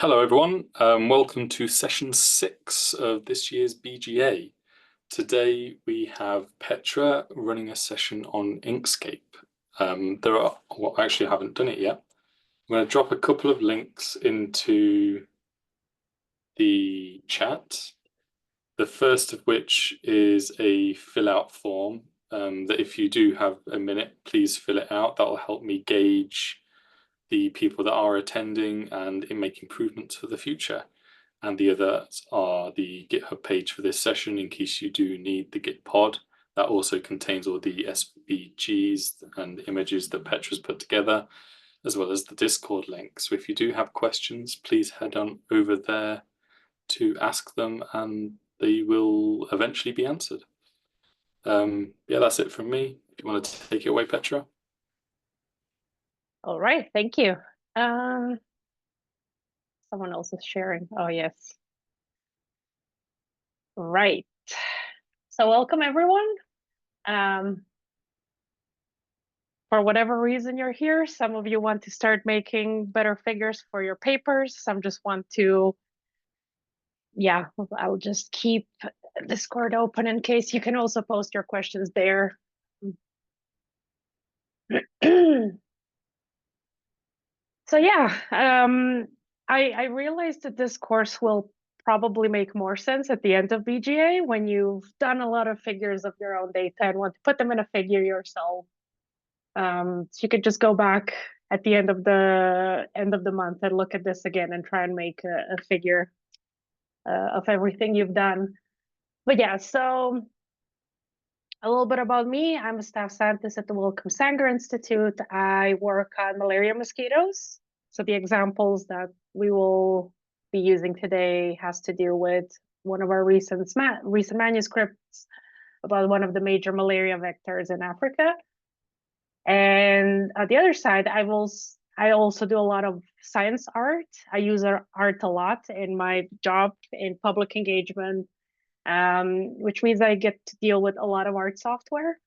Hello, everyone. Welcome to session 6 of this year's BGA. Today we have Petra running a session on Inkscape. Actually, I haven't done it yet. I'm going to drop a couple of links into the chat. The first of which is a fill-out form that if you do have a minute, please fill it out. That will help me gauge the people that are attending and make improvements for the future. And the others are the GitHub page for this session in case you do need the Git pod. That also contains all the SVGs and images that Petra's put together, as well as the Discord link. So if you do have questions, please head on over there to ask them and they will eventually be answered. Yeah, that's it from me. If you want to take it away, Petra. All right, thank you. Someone else is sharing. Oh, yes. Right. So welcome, everyone. For whatever reason you're here, some of you want to start making better figures for your papers. Some just want to, yeah, I'll just keep Discord open in case. You can also post your questions there. So yeah, I realized that this course will probably make more sense at the end of BGA when you've done a lot of figures of your own data and want to put them in a figure yourself. So you could just go back at the end of the month and look at this again and try and make a figure of everything you've done. But yeah, so a little bit about me. I'm a staff scientist at the Wellcome Sanger Institute. I work on malaria mosquitoes. So the examples that we will be using today has to do with one of our recent manuscripts about one of the major malaria vectors in Africa. And on the other side, I also do a lot of science art. I use art a lot in my job in public engagement, which means I get to deal with a lot of art software.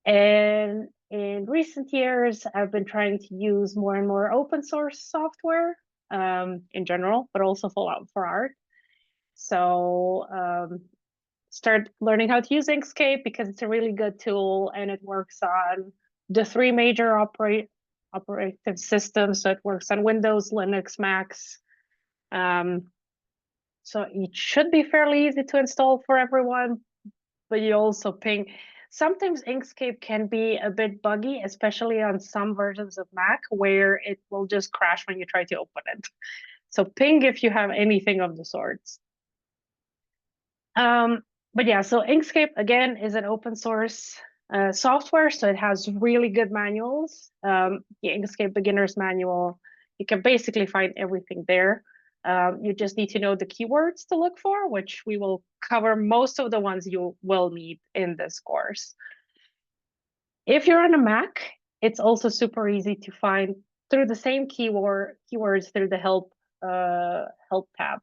And in recent years, I've been trying to use more and more open source software in general, but also for art. So start learning how to use Inkscape because it's a really good tool and it works on the 3 major operating systems. So it works on Windows, Linux, Macs. So it should be fairly easy to install for everyone, but you also ping. Sometimes Inkscape can be a bit buggy, especially on some versions of Mac where it will just crash when you try to open it. So ping if you have anything of the sorts. But yeah, so Inkscape, again, is an open source software, so it has really good manuals. The Inkscape Beginner's Manual, you can basically find everything there. You just need to know the keywords to look for, which we will cover most of the ones you will need in this course. If you're on a Mac, it's also super easy to find through the same keywords through the help tab.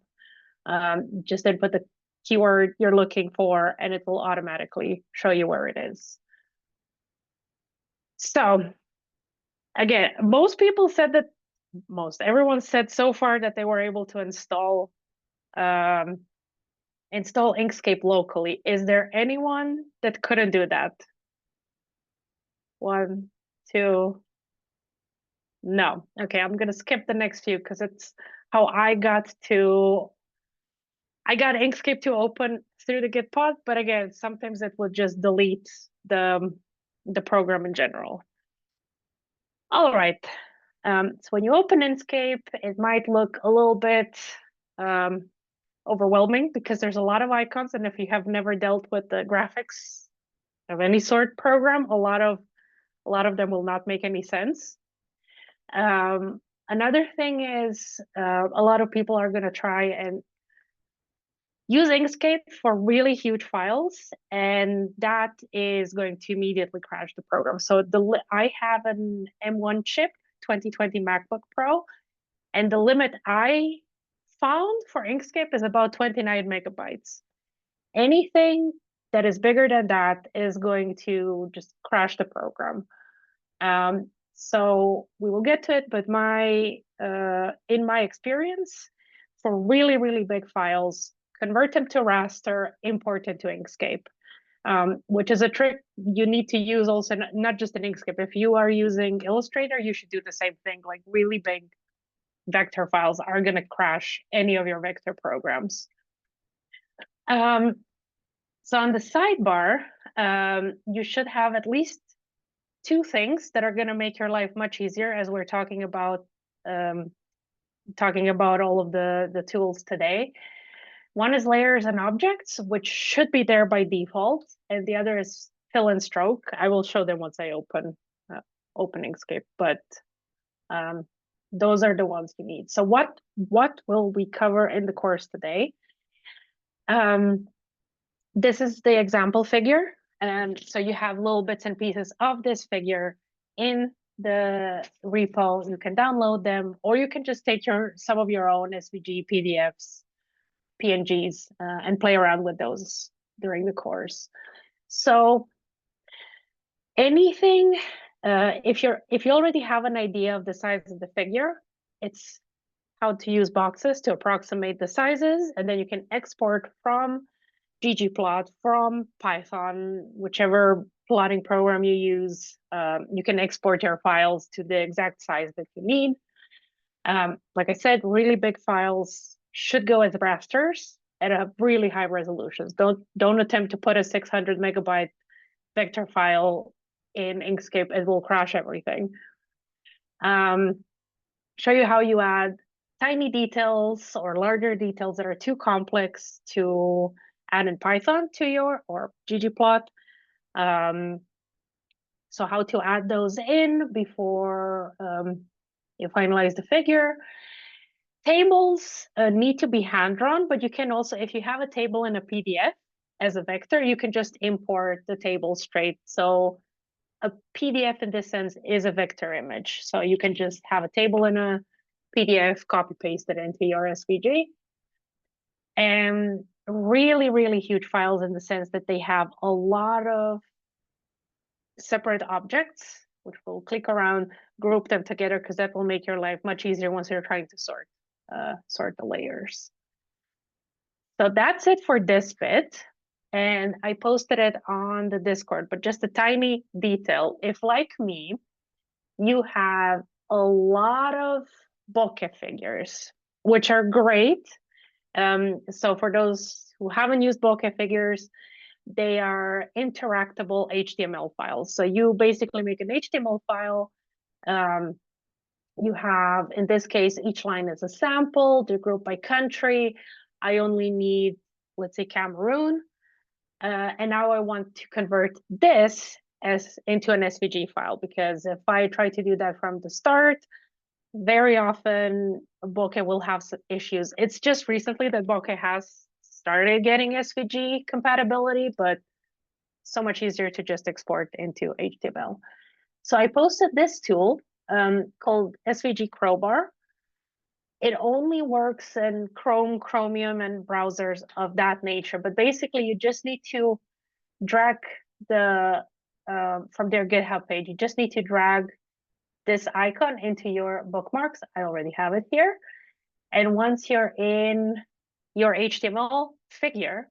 Just input the keyword you're looking for and it will automatically show you where it is. So again, everyone said so far that they were able to install Inkscape locally. Is there anyone that couldn't do that? 1, 2. No. Okay, I'm gonna skip the next few because it's how I got Inkscape to open through the Git pod, but again, sometimes it will just delete the program in general. All right. So when you open Inkscape, it might look a little bit overwhelming because there's a lot of icons, and if you have never dealt with the graphics of any sort program, a lot of them will not make any sense. Another thing is a lot of people are going to try and use Inkscape for really huge files, and that is going to immediately crash the program. So I have an M1 chip, 2020 MacBook Pro, and the limit I found for Inkscape is about 29 megabytes. Anything that is bigger than that is going to just crash the program. So we will get to it, but my in my experience, for really, really big files, convert them to raster, import it to Inkscape, which is a trick you need to use also, not just in Inkscape. If you are using Illustrator, you should do the same thing. Like really big vector files are going to crash any of your vector programs. So on the sidebar, you should have at least two things that are going to make your life much easier, as we're talking about all of the tools today. One is layers and objects, which should be there by default, and the other is fill and stroke. I will show them once I open Inkscape, but those are the ones you need. So what will we cover in the course today? This is the example figure, and so you have little bits and pieces of this figure in the repo. You can download them, or you can just take some of your own SVG, PDFs, PNGs, and play around with those during the course. So anything, if you already have an idea of the size of the figure, it's how to use boxes to approximate the sizes, and then you can export from ggplot, from Python, whichever plotting program you use. You can export your files to the exact size that you need. Like I said, really big files should go as rasters at a really high resolutions. Don't attempt to put a 600 megabyte vector file in Inkscape. It will crash everything. Show you how you add tiny details or larger details that are too complex to add in Python to your or ggplot. So how to add those in before you finalize the figure. Tables need to be hand-drawn, but you can also, if you have a table in a PDF as a vector, you can just import the table straight. So a PDF in this sense is a vector image. So you can just have a table in a PDF, copy paste it into your SVG. And really, really huge files in the sense that they have a lot of separate objects, which we'll click around, group them together, because that will make your life much easier once you're trying to sort the layers. So that's it for this bit. And I posted it on the Discord, but just a tiny detail. If, like me, you have a lot of bokeh figures, which are great. So for those who haven't used bokeh figures, they are interactable HTML files. So you basically make an HTML file. You have, in this case, each line is a sample. They're grouped by country. I only need, let's say, Cameroon. And now I want to convert this into an SVG file, because if I try to do that from the start, very often bokeh will have some issues. It's just recently that bokeh has started getting SVG compatibility, but so much easier to just export into HTML. So I posted this tool called SVG Crowbar. It only works in Chrome, Chromium, and browsers of that nature. But basically, you just need to drag from their GitHub page, you just need to drag this icon into your bookmarks. I already have it here. And once you're in your HTML figure,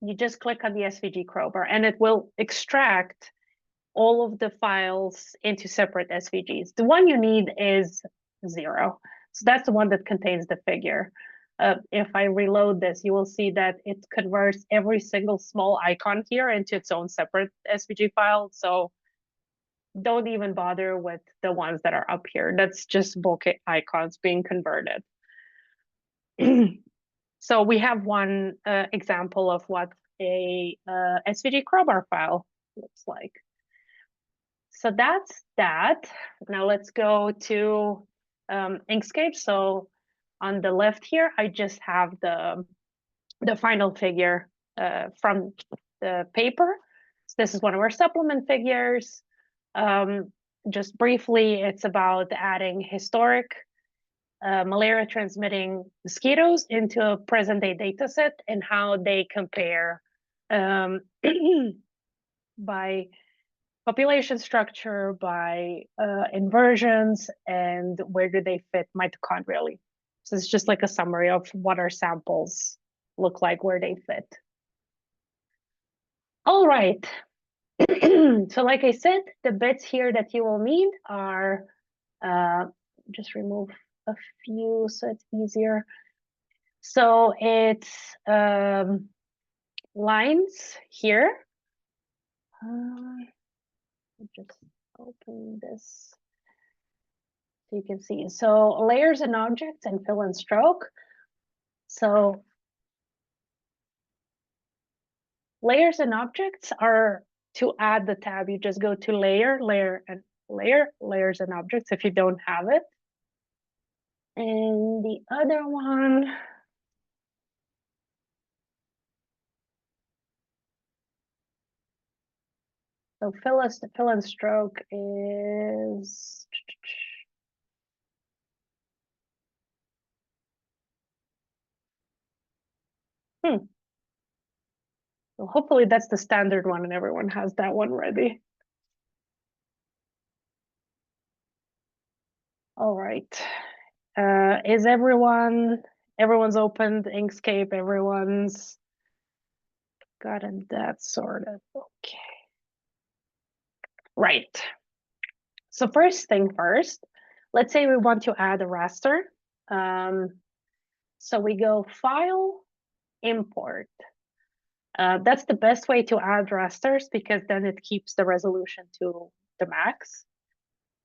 you just click on the SVG crowbar, and it will extract all of the files into separate SVGs. The one you need is 0. So that's the one that contains the figure. If I reload this, you will see that it converts every single small icon here into its own separate SVG file. So don't even bother with the ones that are up here. That's just bokeh icons being converted. So we have one example of what a SVG crowbar file looks like. So that's that. Now let's go to Inkscape. So on the left here, I just have the final figure from the paper. So this is one of our supplement figures. Just briefly, it's about adding historic malaria transmitting mosquitoes into a present day data set and how they compare by population structure, by inversions, and where do they fit mitochondrially. So it's just like a summary of what our samples look like, where they fit. All right. So like I said, the bits here that you will need are, just remove a few so it's easier. So it's lines here. Just open this so you can see. So layers and objects and fill and stroke. So layers and objects are, to add the tab, you just go to layer, layer, and layer, layers and objects if you don't have it. And the other one, so fill and stroke is, so hopefully that's the standard one and everyone has that one ready. All right. Is everyone's opened Inkscape, everyone's gotten that sorted. Okay. Right. So first thing first, let's say we want to add a raster. So we go File, Import. That's the best way to add rasters because then it keeps the resolution to the max.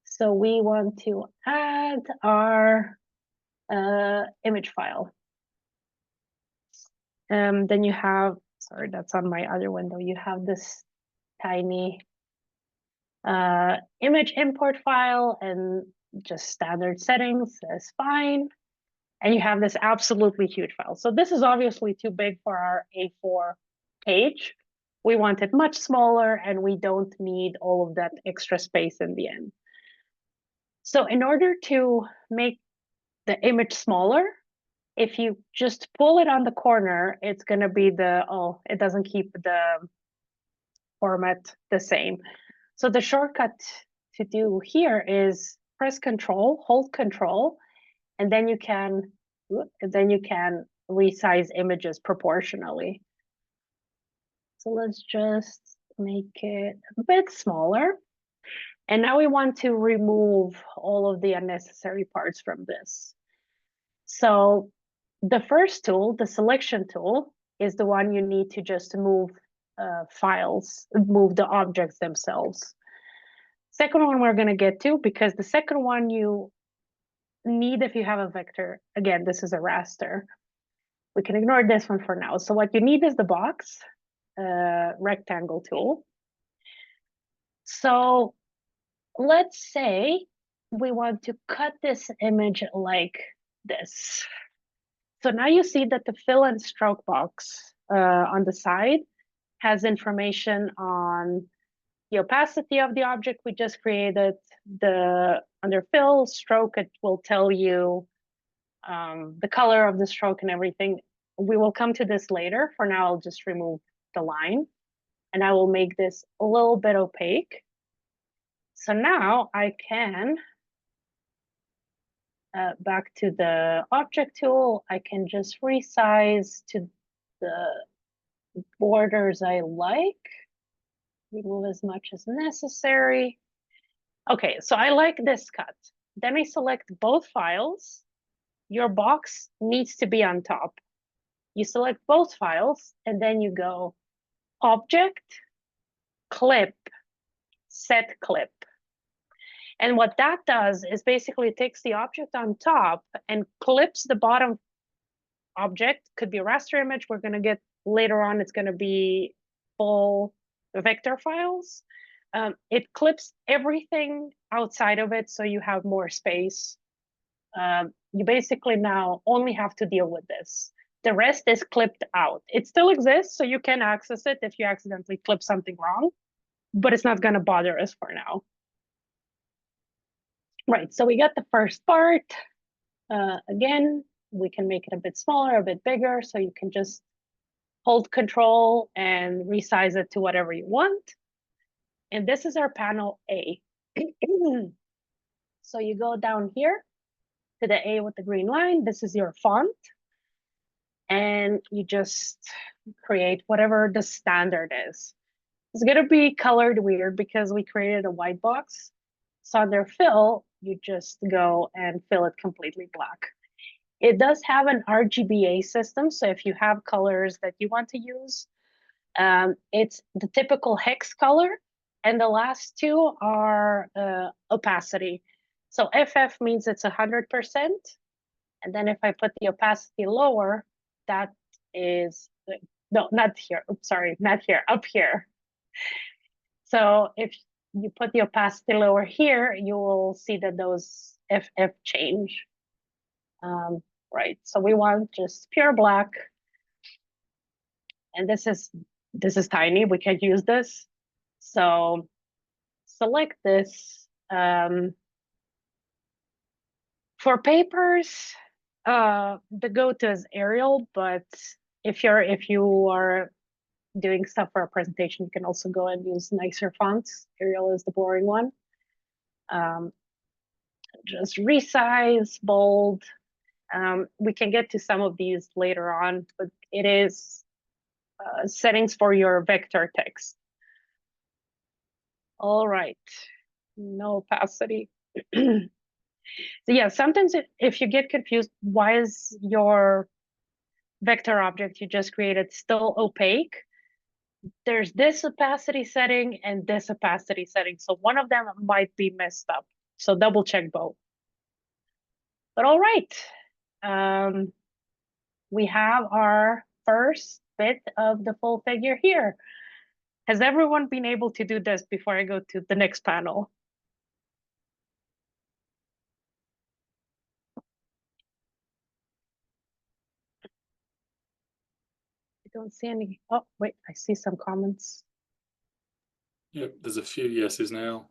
So we want to add our image file. Then you have, sorry, that's on my other window. You have this tiny image import file and just standard settings is fine. And you have this absolutely huge file. So this is obviously too big for our A4 page. We want it much smaller and we don't need all of that extra space in the end. So in order to make the image smaller, if you just pull it on the corner, it's going to be it doesn't keep the format the same. So the shortcut to do here is press Control, hold Control, and then you can resize images proportionally. So let's just make it a bit smaller. And now we want to remove all of the unnecessary parts from this. So the first tool, the selection tool, is the one you need to just move files, move the objects themselves. Second one we're going to get to, because the second one you need if you have a vector. Again, this is a raster. We can ignore this one for now. So what you need is the box rectangle tool. So let's say we want to cut this image like this. So now you see that the fill and stroke box on the side has information on the opacity of the object we just created. Under fill, stroke, it will tell you the color of the stroke and everything. We will come to this later. For now, I'll just remove the line and I will make this a little bit opaque. So now I can, back to the object tool, I can just resize to the borders I like, remove as much as necessary. Okay, so I like this cut. Then I select both files. Your box needs to be on top. You select both files and then you go Object, Clip, Set Clip. And what that does is basically it takes the object on top and clips the bottom object. Could be a raster image. We're going to get later on, it's going to be full vector files. It clips everything outside of it so you have more space. You basically now only have to deal with this. The rest is clipped out. It still exists, so you can access it if you accidentally clip something wrong, but it's not going to bother us for now. Right, so we got the first part. Again, we can make it a bit smaller, a bit bigger, so you can just hold Control and resize it to whatever you want. And this is our panel A. So you go down here to the A with the green line. This is your font. And you just create whatever the standard is. It's going to be colored weird because we created a white box. So under fill, you just go and fill it completely black. It does have an RGBA system. So if you have colors that you want to use, it's the typical hex color. And the last two are opacity. So FF means it's 100%. And then if I put the opacity lower, that is, no, not here. Oops, sorry, not here, up here. So if you put the opacity lower here, you will see that those FF change. Right, so we want just pure black. And this is tiny, we can use this. So select this. For papers, the go-to is Arial, but if you are doing stuff for a presentation, you can also go and use nicer fonts. Arial is the boring one. Just resize, bold. We can get to some of these later on, but it is settings for your vector text. All right, no opacity. So yeah, sometimes if you get confused, why is your vector object you just created still opaque? There's this opacity setting and this opacity setting. So one of them might be messed up. So double check both. But all right, we have our first bit of the full figure here. Has everyone been able to do this before I go to the next panel? I don't see any. Oh, wait, I see some comments. Yep, there's a few yeses now.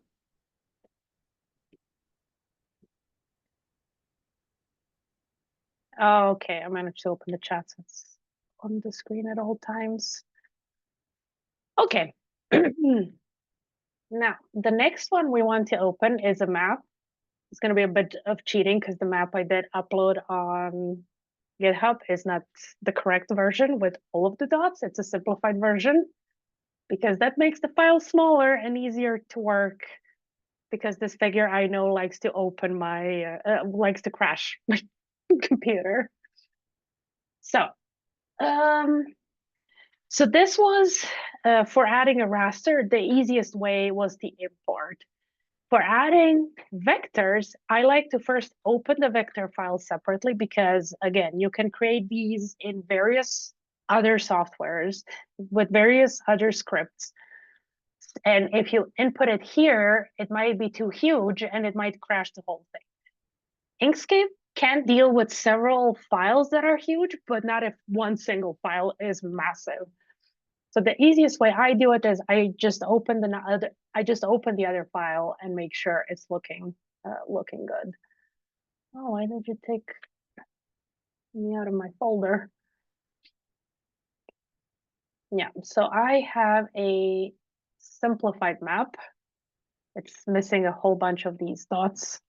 Oh, okay, I managed to open the chat, so it's on the screen at all times. Okay. Now, the next one we want to open is a map. It's going to be a bit of cheating because the map I did upload on GitHub is not the correct version with all of the dots. It's a simplified version because that makes the file smaller and easier to work, because this figure I know likes to open my, likes to crash my computer. So this was, for adding a raster, the easiest way was the import. For adding vectors, I like to first open the vector file separately because, again, you can create these in various other softwares with various other scripts. And if you input it here, it might be too huge and it might crash the whole thing. Inkscape can deal with several files that are huge, but not if one single file is massive. So the easiest way I do it is I just open the other file and make sure it's looking good. Oh, why did you take me out of my folder? Yeah, so I have a simplified map. It's missing a whole bunch of these dots.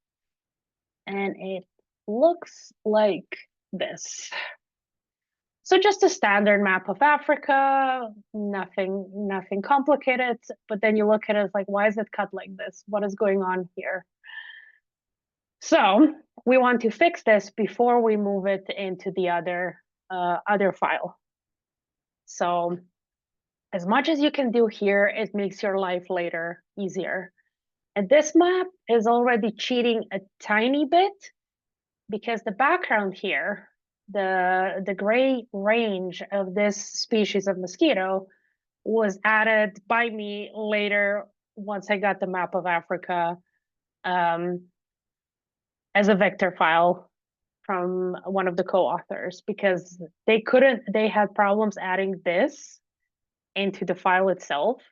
And it looks like this. So just a standard map of Africa, nothing complicated, but then you look at it, it's like, why is it cut like this? What is going on here? So we want to fix this before we move it into the other file. So as much as you can do here, it makes your life later easier. And this map is already cheating a tiny bit because the background here, the gray range of this species of mosquito was added by me later once I got the map of Africa as a vector file from one of the co-authors, because they had problems adding this into the file itself.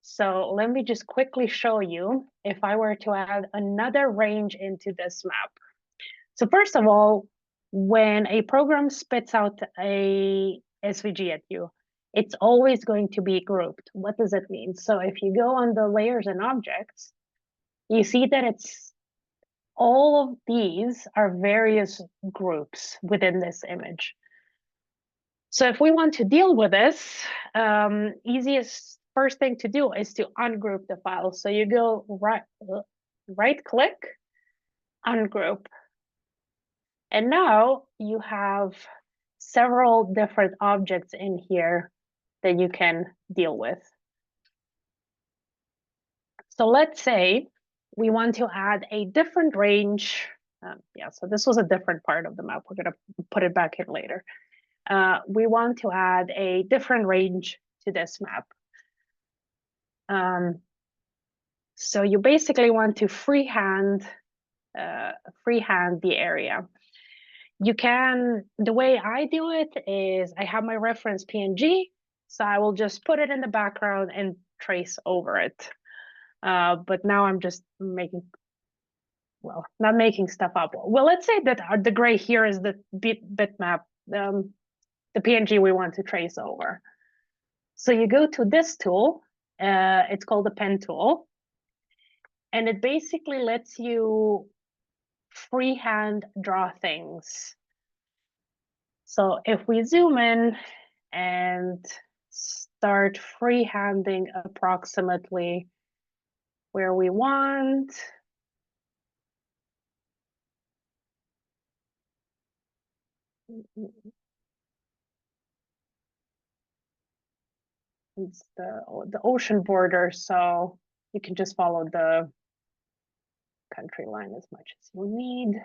So let me just quickly show you if I were to add another range into this map. So first of all, when a program spits out a SVG at you, it's always going to be grouped. What does it mean? So if you go on the layers and objects, you see that it's all of these are various groups within this image. So if we want to deal with this, easiest first thing to do is to ungroup the file. So you go right click, ungroup. And now you have several different objects in here that you can deal with. So let's say we want to add a different range. Yeah, so this was a different part of the map. We're going to put it back in later. We want to add a different range to this map. So you basically want to freehand the area. You can, the way I do it is I have my reference PNG, so I will just put it in the background and trace over it. But now I'm just making, well, not making stuff up. Well, let's say that the gray here is the bitmap, the PNG we want to trace over. So you go to this tool, it's called the pen tool, and it basically lets you freehand draw things. So if we zoom in and start freehanding approximately where we want, it's the ocean border, so you can just follow the country line as much as you need.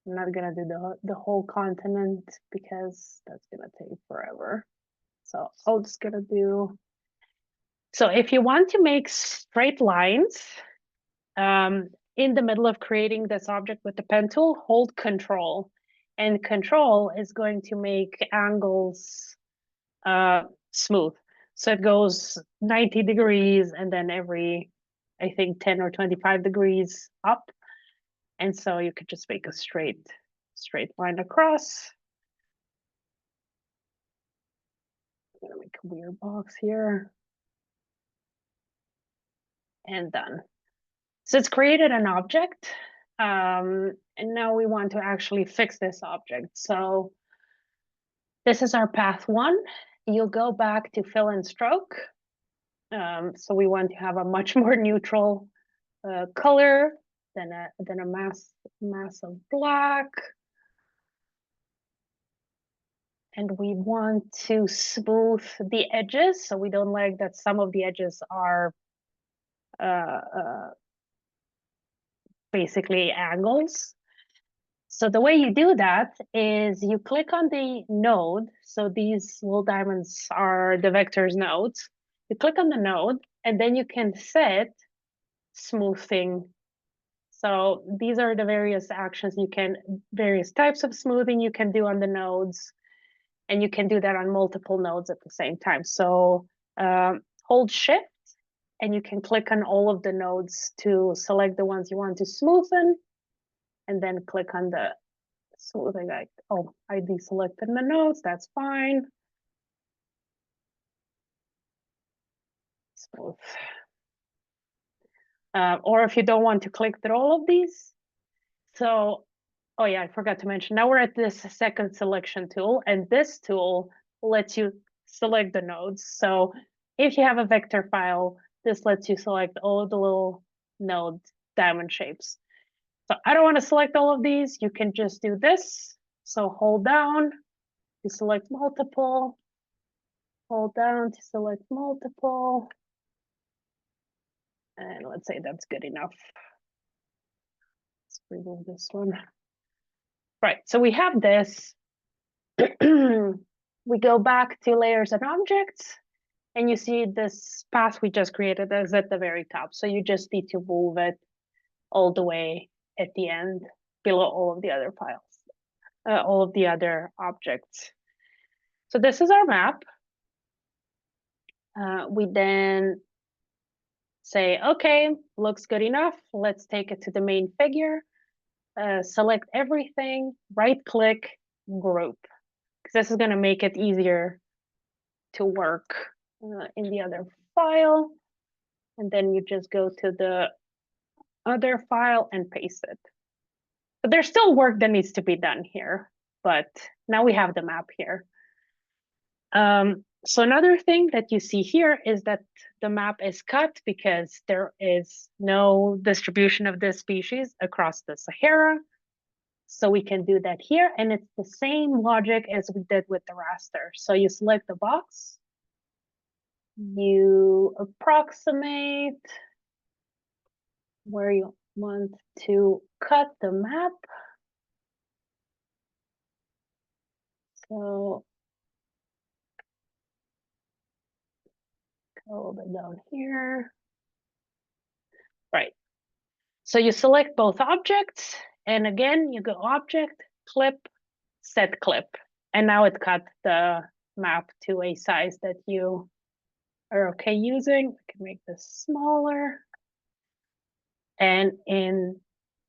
I'm not gonna do the whole continent because that's gonna take forever. So I'm just gonna do, so if you want to make straight lines, in the middle of creating this object with the pen tool, hold Control. And Control is going to make angles smooth. So it goes 90 degrees and then every, I think, 10 or 25 degrees up. And so you could just make a straight line across. I'm gonna make a weird box here. And done. So it's created an object. And now we want to actually fix this object. So this is our path 1. You'll go back to fill and stroke. So we want to have a much more neutral color than a mass of black. And we want to smooth the edges, so we don't like that some of the edges are basically angles. So the way you do that is you click on the node. So these little diamonds are the vectors nodes. You click on the node and then you can set smoothing. So these are the various actions various types of smoothing you can do on the nodes. And you can do that on multiple nodes at the same time. So hold Shift and you can click on all of the nodes to select the ones you want to smoothen. And then click on the smoothing, like, oh, I deselected the nodes, that's fine. Smooth. Or if you don't want to click through all of these. So, oh yeah, I forgot to mention, now we're at this second selection tool, and this tool lets you select the nodes. So if you have a vector file, this lets you select all the little node diamond shapes. So I don't want to select all of these. You can just do this. So hold down to select multiple, hold down to select multiple. And let's say that's good enough. Let's remove this one. Right, so we have this. We go back to layers and objects, and you see this path we just created is at the very top. So you just need to move it all the way at the end below all of the other files, all of the other objects. So this is our map. We then say, okay, looks good enough. Let's take it to the main figure. Select everything, right click, group. Because this is going to make it easier to work in the other file. And then you just go to the other file and paste it. But there's still work that needs to be done here. But now we have the map here. So another thing that you see here is that the map is cut because there is no distribution of this species across the Sahara. So we can do that here, and it's the same logic as we did with the raster. So you select the box, you approximate where you want to cut the map. So go a little bit down here. Right. So you select both objects, and again, you go object, clip, set clip. And now it cut the map to a size that you are okay using. I can make this smaller. And in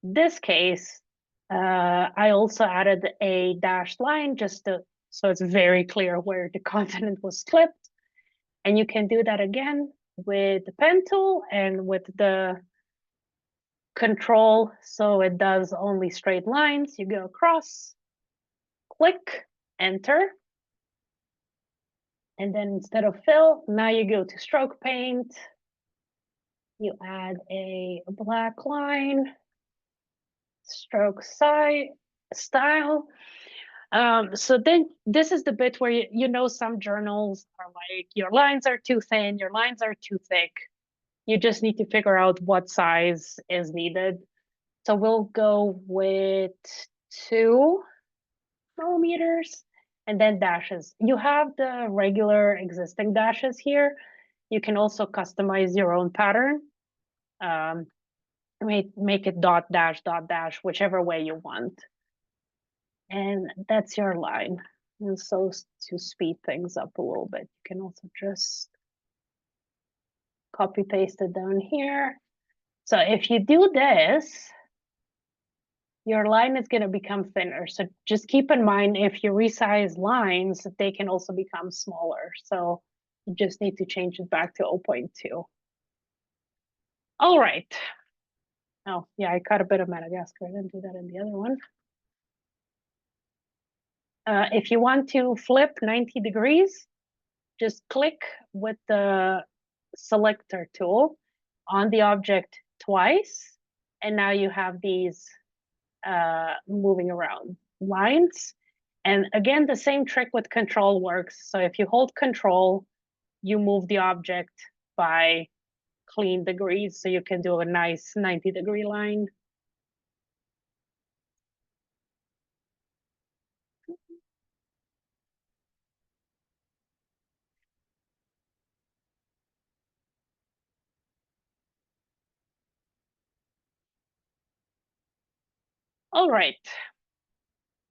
this case, I also added a dashed line just so it's very clear where the continent was clipped. And you can do that again with the pen tool and with the control, so it does only straight lines. You go across, click, enter. And then instead of fill, now you go to stroke paint. You add a black line, stroke style. So then this is the bit where you know some journals are like, your lines are too thin, your lines are too thick. You just need to figure out what size is needed. So we'll go with 2 millimeters and then dashes. You have the regular existing dashes here. You can also customize your own pattern. Make it dot dash, whichever way you want. And that's your line. And so to speed things up a little bit, you can also just copy paste it down here. So if you do this, your line is going to become thinner. So just keep in mind, if you resize lines, they can also become smaller. So you just need to change it back to 0.2. All right. Oh, yeah, I cut a bit of Madagascar. I didn't do that in the other one. If you want to flip 90 degrees, just click with the selector tool on the object twice. And now you have these moving around lines. And again, the same trick with control works. So if you hold control, you move the object by clean degrees. So you can do a nice 90-degree line. All right.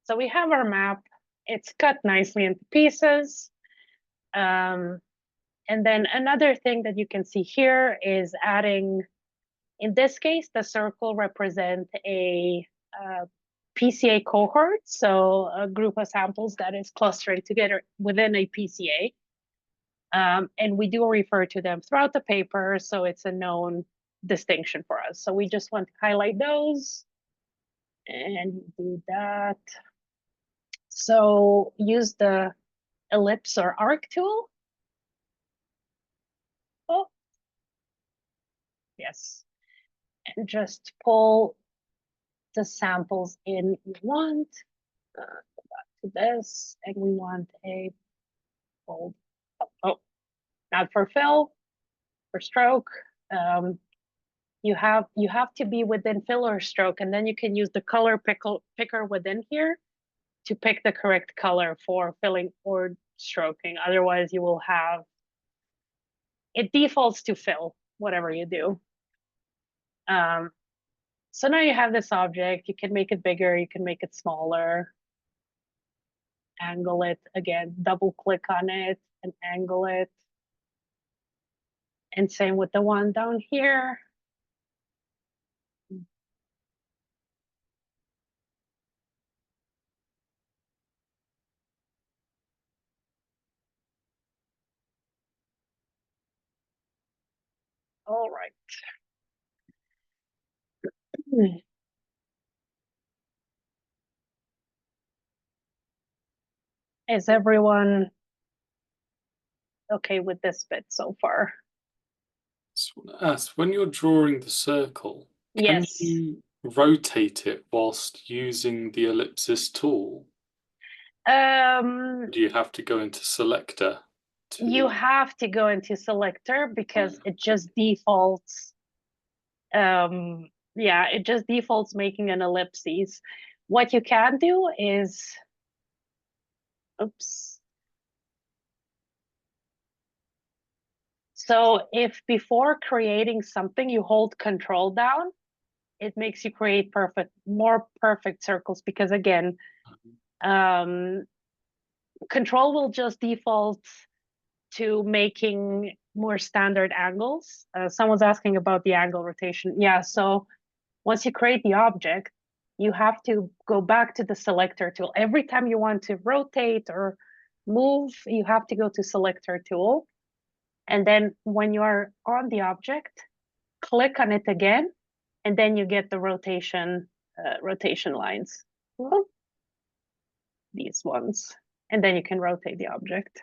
So we have our map. It's cut nicely into pieces. And then another thing that you can see here is adding, in this case, the circle represent a PCA cohort, so a group of samples that is clustering together within a PCA. And we do refer to them throughout the paper, so it's a known distinction for us. So we just want to highlight those and do that. So use the ellipse or arc tool. Oh, yes. And just pull the samples in you want. Go back to this, and we want a bold. Oh, not for fill, for stroke. You have to be within fill or stroke, and then you can use the color picker within here to pick the correct color for filling or stroking. Otherwise, you will have it defaults to fill, whatever you do. So now you have this object. You can make it bigger, you can make it smaller. angle it again, double click on it and angle it. And same with the one down here. All right. Is everyone okay with this bit so far? So I want to ask, when you're drawing the circle, can Yes. you rotate it whilst using the ellipsis tool? Um, Do you have to go into selector you to have to go into selector because it just defaults. Yeah, it just defaults making an ellipses. What you can do is, oops. So if before creating something you hold control down, it makes you create more perfect circles because again, control will just default to making more standard angles. Someone's asking about the angle rotation. Yeah, so once you create the object, you have to go back to the selector tool. Every time you want to rotate or move, you have to go to selector tool. And then when you are on the object, click on it again, and then you get the rotation lines. Well, these ones. And then you can rotate the object.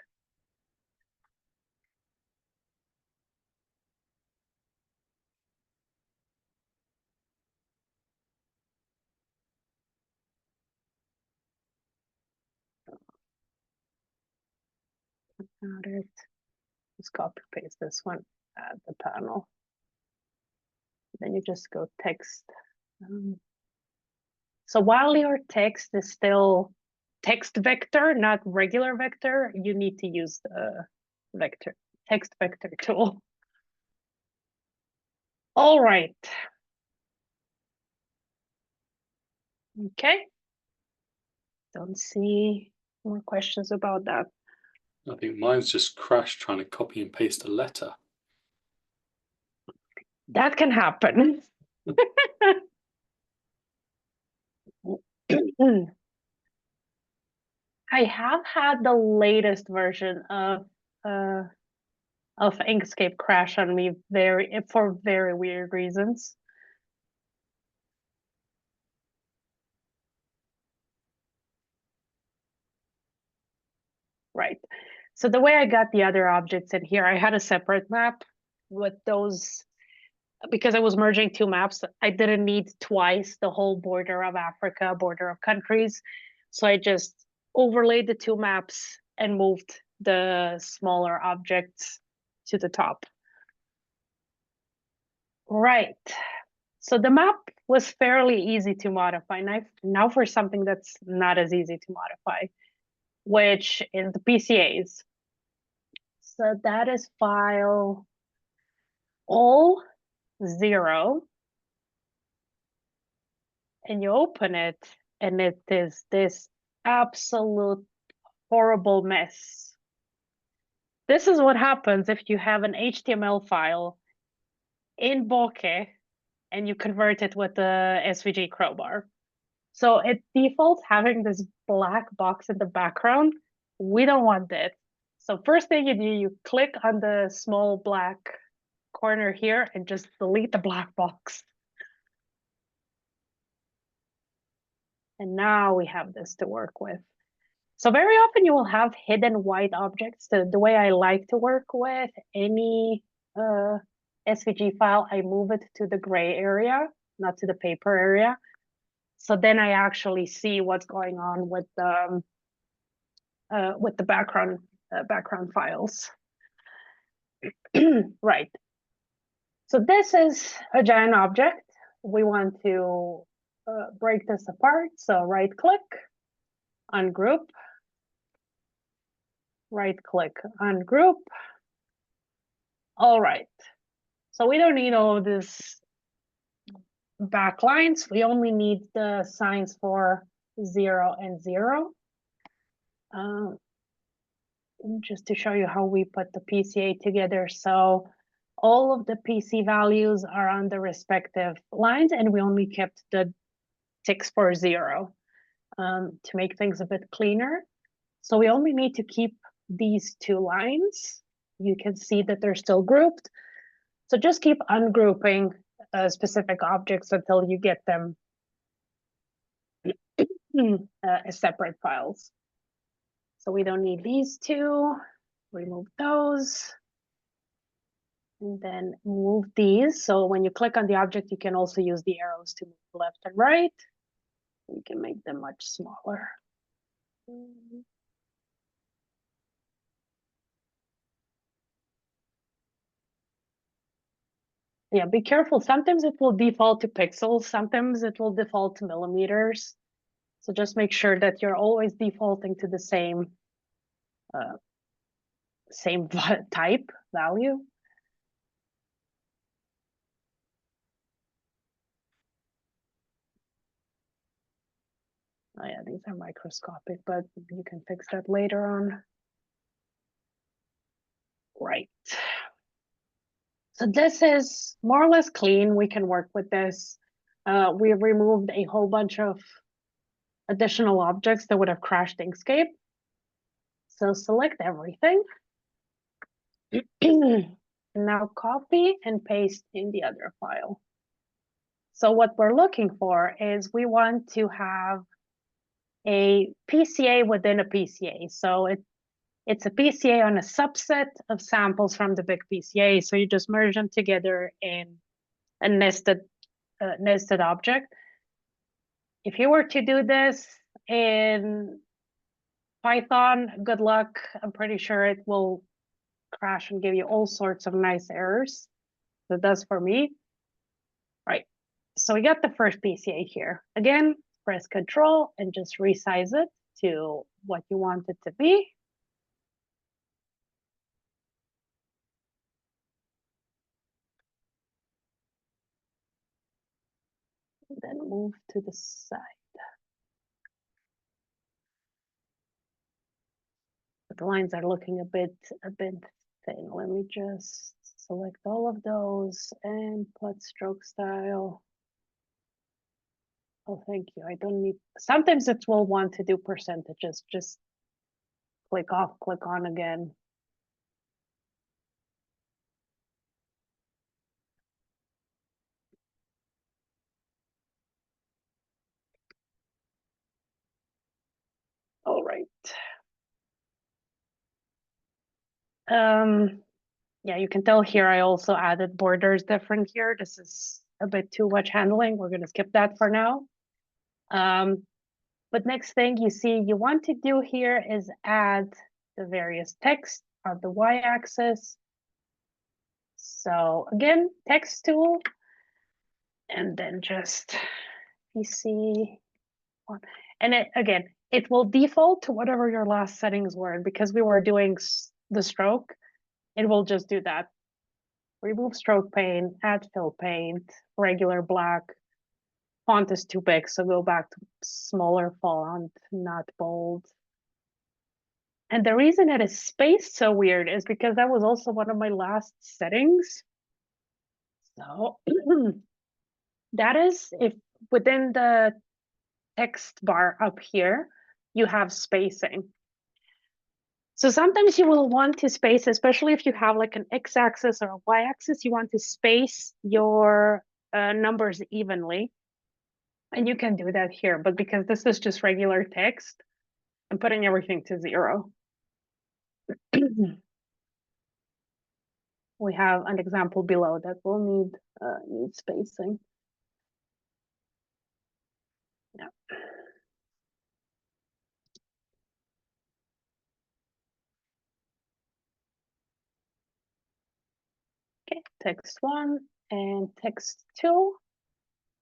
Got it. Just copy paste this one, add the panel. Then you just go text. So while your text is still text vector, not regular vector, you need to use the text vector tool. All right. Okay. Don't see more questions about that. I think mine's just crashed trying to copy and paste a letter. That can happen. I have had the latest version of Inkscape crash on me for very weird reasons. Right. So the way I got the other objects in here, I had a separate map with those, because I was merging two maps. I didn't need twice the whole border of Africa, border of countries. So I just overlaid the two maps and moved the smaller objects to the top. Right. So the map was fairly easy to modify. Now for something that's not as easy to modify, which is the PCAs. So that is file all 0, and you open it, and it is this absolute horrible mess. This is what happens if you have an HTML file in bokeh and you convert it with the SVG crowbar. So it defaults having this black box in the background. We don't want it. So first thing you do, you click on the small black corner here and just delete the black box. And now we have this to work with. So very often you will have hidden white objects. The way I like to work with any SVG file, I move it to the gray area, not to the paper area. So then I actually see what's going on with the background files. Right. So this is a giant object. We want to break this apart. So right click, ungroup, right click, ungroup. All right. So we don't need all of this backlines. We only need the signs for 0 and 0. Just to show you how we put the PCA together. So all of the PC values are on the respective lines, and we only kept the ticks for 0 to make things a bit cleaner. So we only need to keep these 2 lines. You can see that they're still grouped. So just keep ungrouping specific objects until you get them as separate files. So we don't need these 2. Remove those. And then move these. So when you click on the object, you can also use the arrows to move left and right. You can make them much smaller. Yeah, be careful. Sometimes it will default to pixels. Sometimes it will default to millimeters. So just make sure that you're always defaulting to the same type value. Oh yeah, these are microscopic, but you can fix that later on. Right. So this is more or less clean. We can work with this. We removed a whole bunch of additional objects that would have crashed Inkscape. So select everything. Now copy and paste in the other file. So what we're looking for is we want to have a PCA within a PCA. So it's a PCA on a subset of samples from the big PCA. So you just merge them together in a nested object. If you were to do this in Python, good luck. I'm pretty sure it will crash and give you all sorts of nice errors. That does for me. Right. So we got the first PCA here. Again, press Control and just resize it to what you want it to be. And then move to the side. But the lines are looking a bit thin. Let me just select all of those and put stroke style. Oh, thank you. I don't need, sometimes it will want to do percentages. Just click off, click on again. All right. Yeah, you can tell here I also added borders different here. This is a bit too much handling. We're going to skip that for now. But next thing you see you want to do here is add the various text on the y-axis. So again, text tool, and then just PC one. And again, it will default to whatever your last settings were. And because we were doing the stroke, it will just do that. Remove stroke paint, add fill paint, regular black. Font is too big, so go back to smaller font, not bold. And the reason it is spaced so weird is because that was also one of my last settings. So that is if within the text bar up here, you have spacing. So sometimes you will want to space, especially if you have like an x-axis or a y-axis, you want to space your numbers evenly. And you can do that here, but because this is just regular text, I'm putting everything to 0. We have an example below that will need spacing. Yeah. Okay, text 1 and text 2.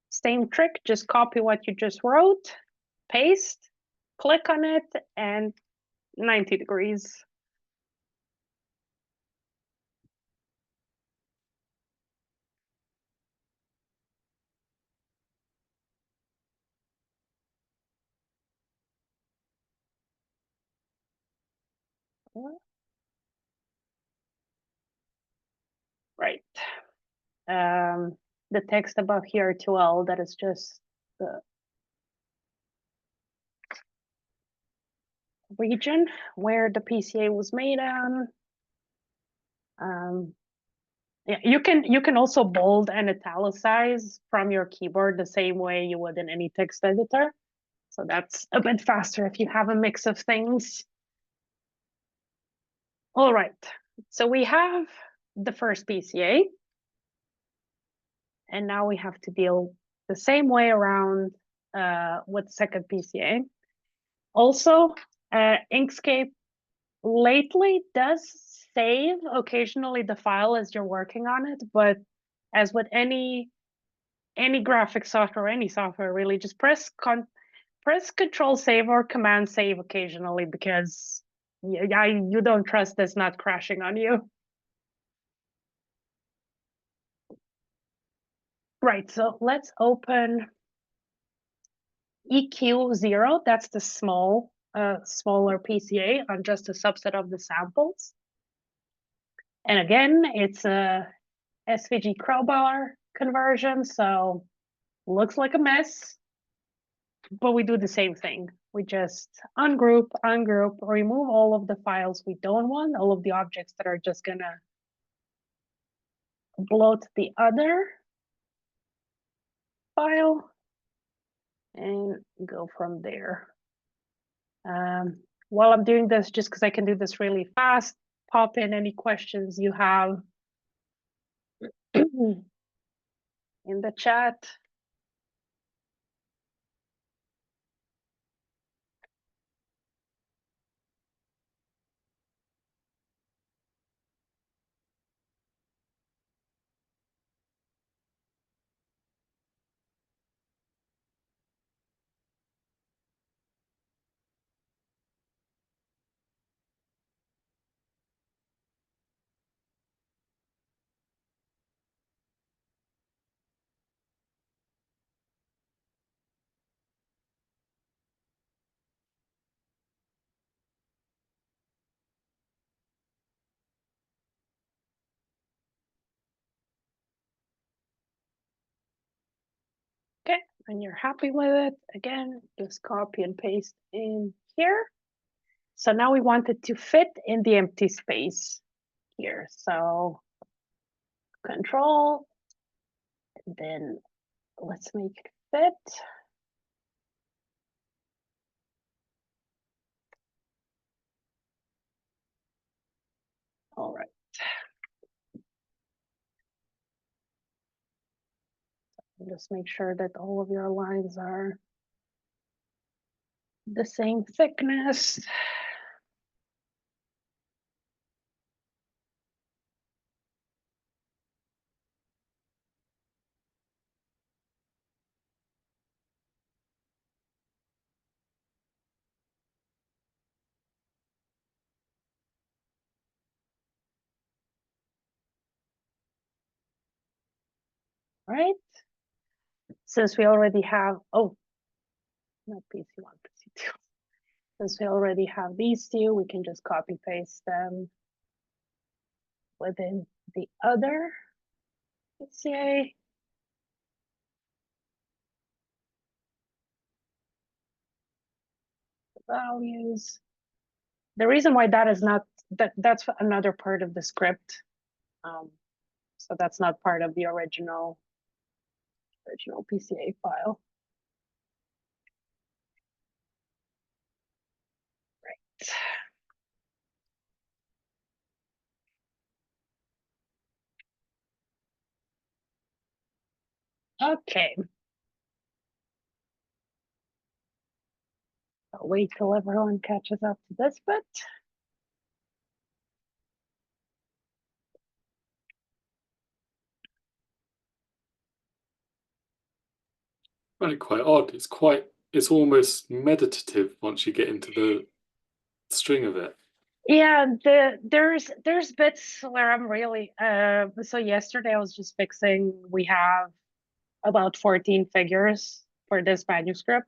Same trick, just copy what you just wrote, paste, click on it, and 90 degrees. Right. The text above here too, well, that is just the region where the PCA was made on. Yeah, you can also bold and italicize from your keyboard the same way you would in any text editor. So that's a bit faster if you have a mix of things. All right, so we have the first PCA. And now we have to deal the same way around with the second PCA. Also, Inkscape lately does save occasionally the file as you're working on it, but as with any graphic software, any software really, just press Control Save or Command Save occasionally, because you don't trust this not crashing on you. Right, so let's open EQ0. That's the smaller PCA on just a subset of the samples. And again, it's a SVG crowbar conversion, so looks like a mess, but we do the same thing. We just ungroup, remove all of the files we don't want, all of the objects that are just gonna bloat the other file, and go from there. While I'm doing this, just because I can do this really fast, pop in any questions you have in the chat. Okay, when you're happy with it, again, just copy and paste in here. So now we want it to fit in the empty space here. So Control, and then let's make it fit. All right. Just make sure that all of your lines are the same thickness. Right. Since we already have, oh, not PC1, PC2. Since we already have these two, we can just copy paste them within the other PCA. Values. The reason why that is not, that's another part of the script. So that's not part of the original PCA file. Right. Okay. I'll wait till everyone catches up to this bit. Really quite odd. It's almost meditative once you get into the string of it. Yeah, there's bits where I'm really so yesterday I was just fixing, we have about 14 figures for this manuscript,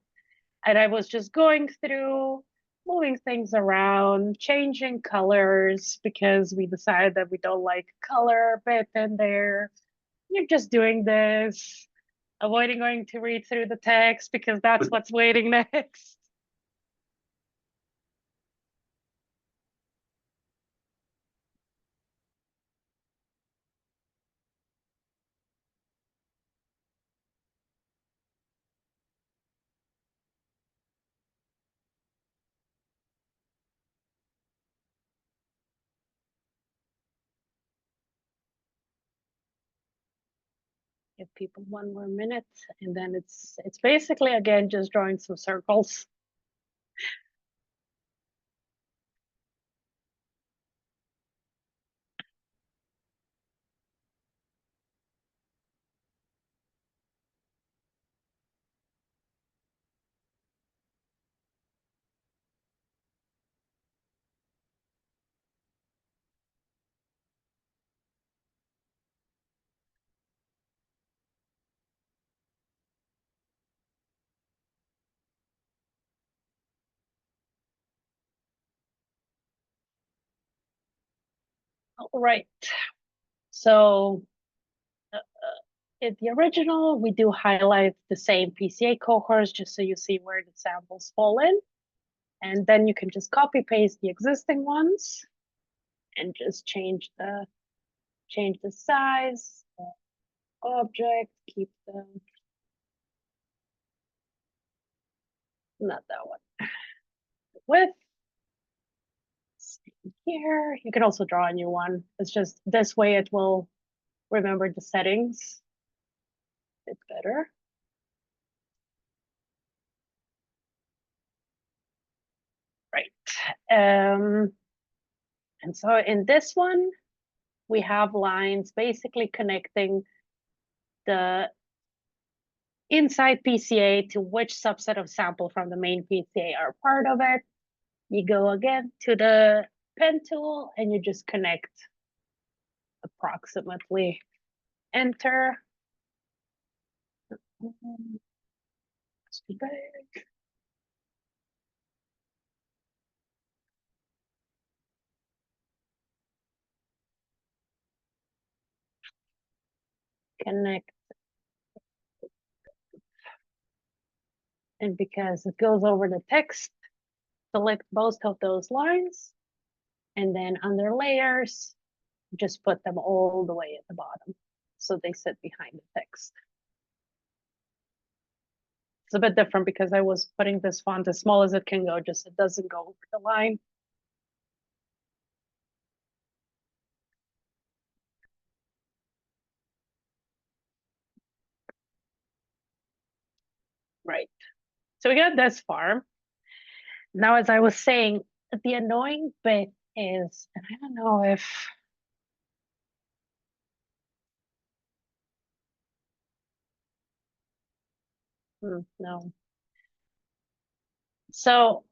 and I was just going through moving things around, changing colors because we decided that we don't like color bit in there. You're just doing this, avoiding going to read through the text because that's what's waiting next. Give people one more minute, and then it's basically again just drawing some circles. All right. So in the original, we do highlight the same PCA cohorts just so you see where the samples fall in. And then you can just copy paste the existing ones and just change the size, the object, keep the, not that one, the width. Same here. You can also draw a new one. It's just this way it will remember the settings a bit better. Right. And so in this one, we have lines basically connecting the inside PCA to which subset of sample from the main PCA are part of it. You go again to the pen tool and you just connect approximately. Enter. It's too big. Connect. And because it goes over the text, select both of those lines. And then under layers, just put them all the way at the bottom so they sit behind the text. It's a bit different because I was putting this font as small as it can go, just so it doesn't go over the line. Right. So we got this far. Now, as I was saying, the annoying bit is, and I don't know if no. So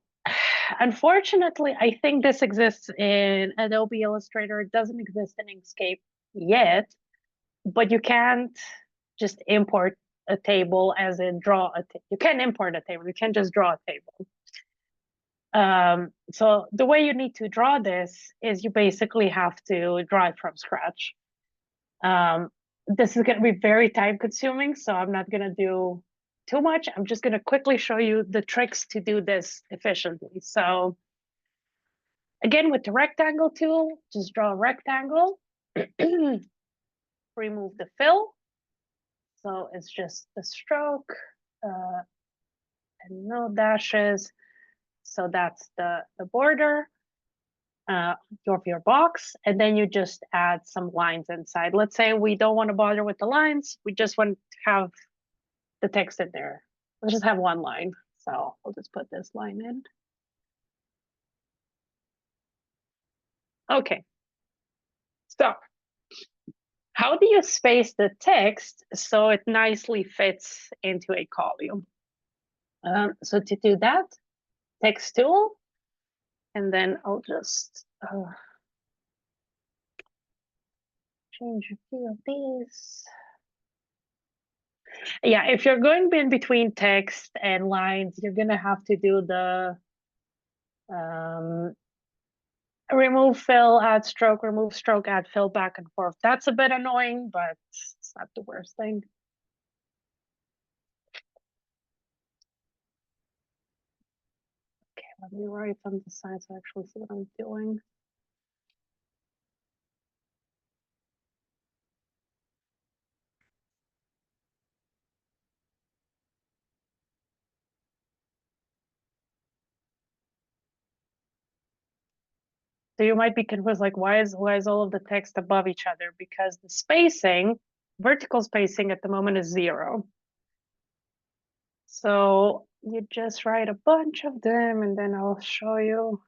unfortunately, I think this exists in Adobe Illustrator. It doesn't exist in Inkscape yet, but you can't just import a table as in draw a table. You can import a table. You can't just draw a table. So the way you need to draw this is you basically have to draw it from scratch. This is going to be very time consuming, so I'm not going to do too much. I'm just going to quickly show you the tricks to do this efficiently. So again, with the rectangle tool, just draw a rectangle, remove the fill. So it's just the stroke and no dashes. So that's the border of your box. And then you just add some lines inside. Let's say we don't want to bother with the lines. We just want to have the text in there. Let's just have one line. So I'll just put this line in. Okay. So how do you space the text so it nicely fits into a column? So to do that, text tool, and then I'll just change a few of these. Yeah, if you're going in between text and lines, you're gonna have to do the Remove fill, add stroke, remove stroke, add fill, back and forth. That's a bit annoying, but it's not the worst thing. Okay, let me write on the side so I actually see what I'm doing. So you might be confused, like why is all of the text above each other? Because the spacing, vertical spacing at the moment is 0. So you just write a bunch of them and then I'll show you.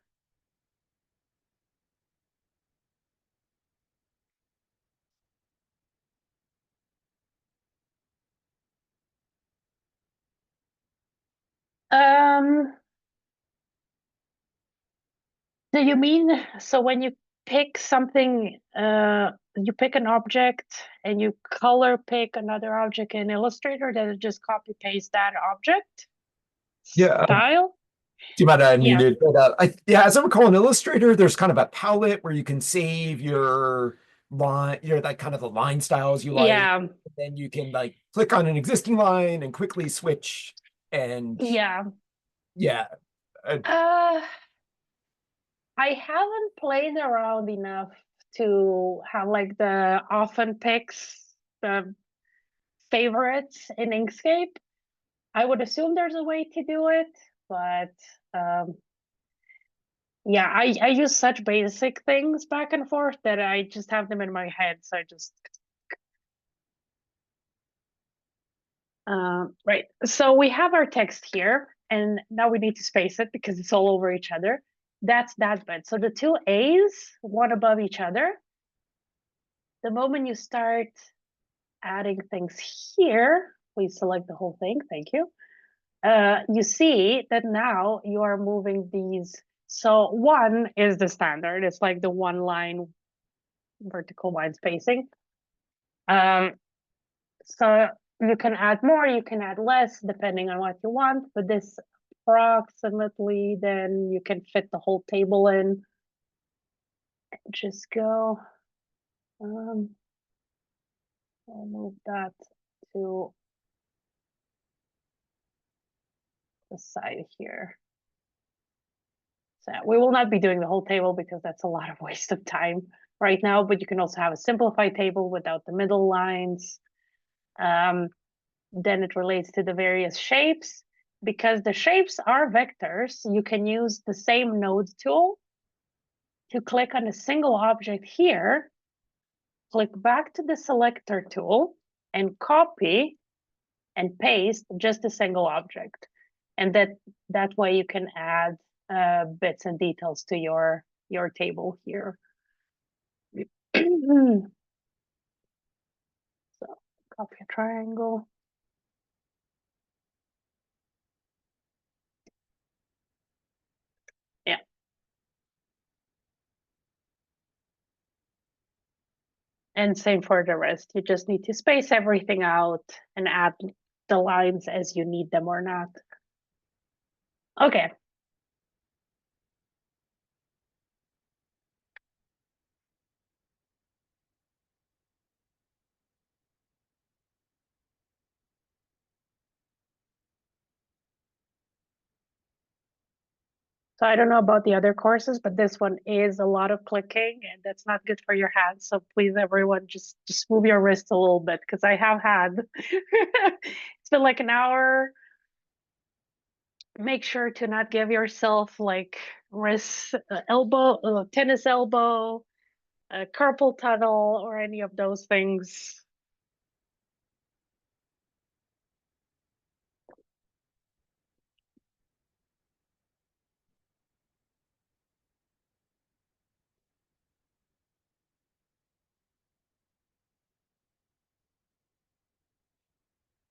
Do you mean, so when you pick something, you pick an object and you color pick another object in Illustrator, then it just copy paste that object Yeah. style? Do you mind I Yeah. unmuted? But yeah, as I recall in Illustrator, there's kind of a palette where you can save your line, like kind of the line styles you like. Yeah. And then you can like click on an existing line and quickly switch. And Yeah. yeah. I haven't played around enough to have like the often picks, the favorites in Inkscape. I would assume there's a way to do it, but yeah, I use such basic things back and forth that I just have them in my head. So I just right. So we have our text here, and now we need to space it because it's all over each other. That's that bit. So the two A's, one above each other. The moment you start adding things here, please select the whole thing. Thank you. You see that now you are moving these. So 1 is the standard. It's like the 1 line vertical line spacing. So you can add more, you can add less, depending on what you want, but this approximately, then you can fit the whole table in. Just go, I'll move that to the side here. So we will not be doing the whole table because that's a lot of waste of time right now, but you can also have a simplified table without the middle lines. Then it relates to the various shapes. Because the shapes are vectors, you can use the same node tool to click on a single object here, click back to the selector tool and copy and paste just a single object. And that way you can add bits and details to your table here. So copy a triangle. Yeah. And same for the rest. You just need to space everything out and add the lines as you need them or not. Okay. So I don't know about the other courses, but this one is a lot of clicking and that's not good for your hands. So please, everyone, just move your wrist a little bit because I have had, it's been like an hour. Make sure to not give yourself like wrist, elbow, tennis elbow, carpal tunnel, or any of those things.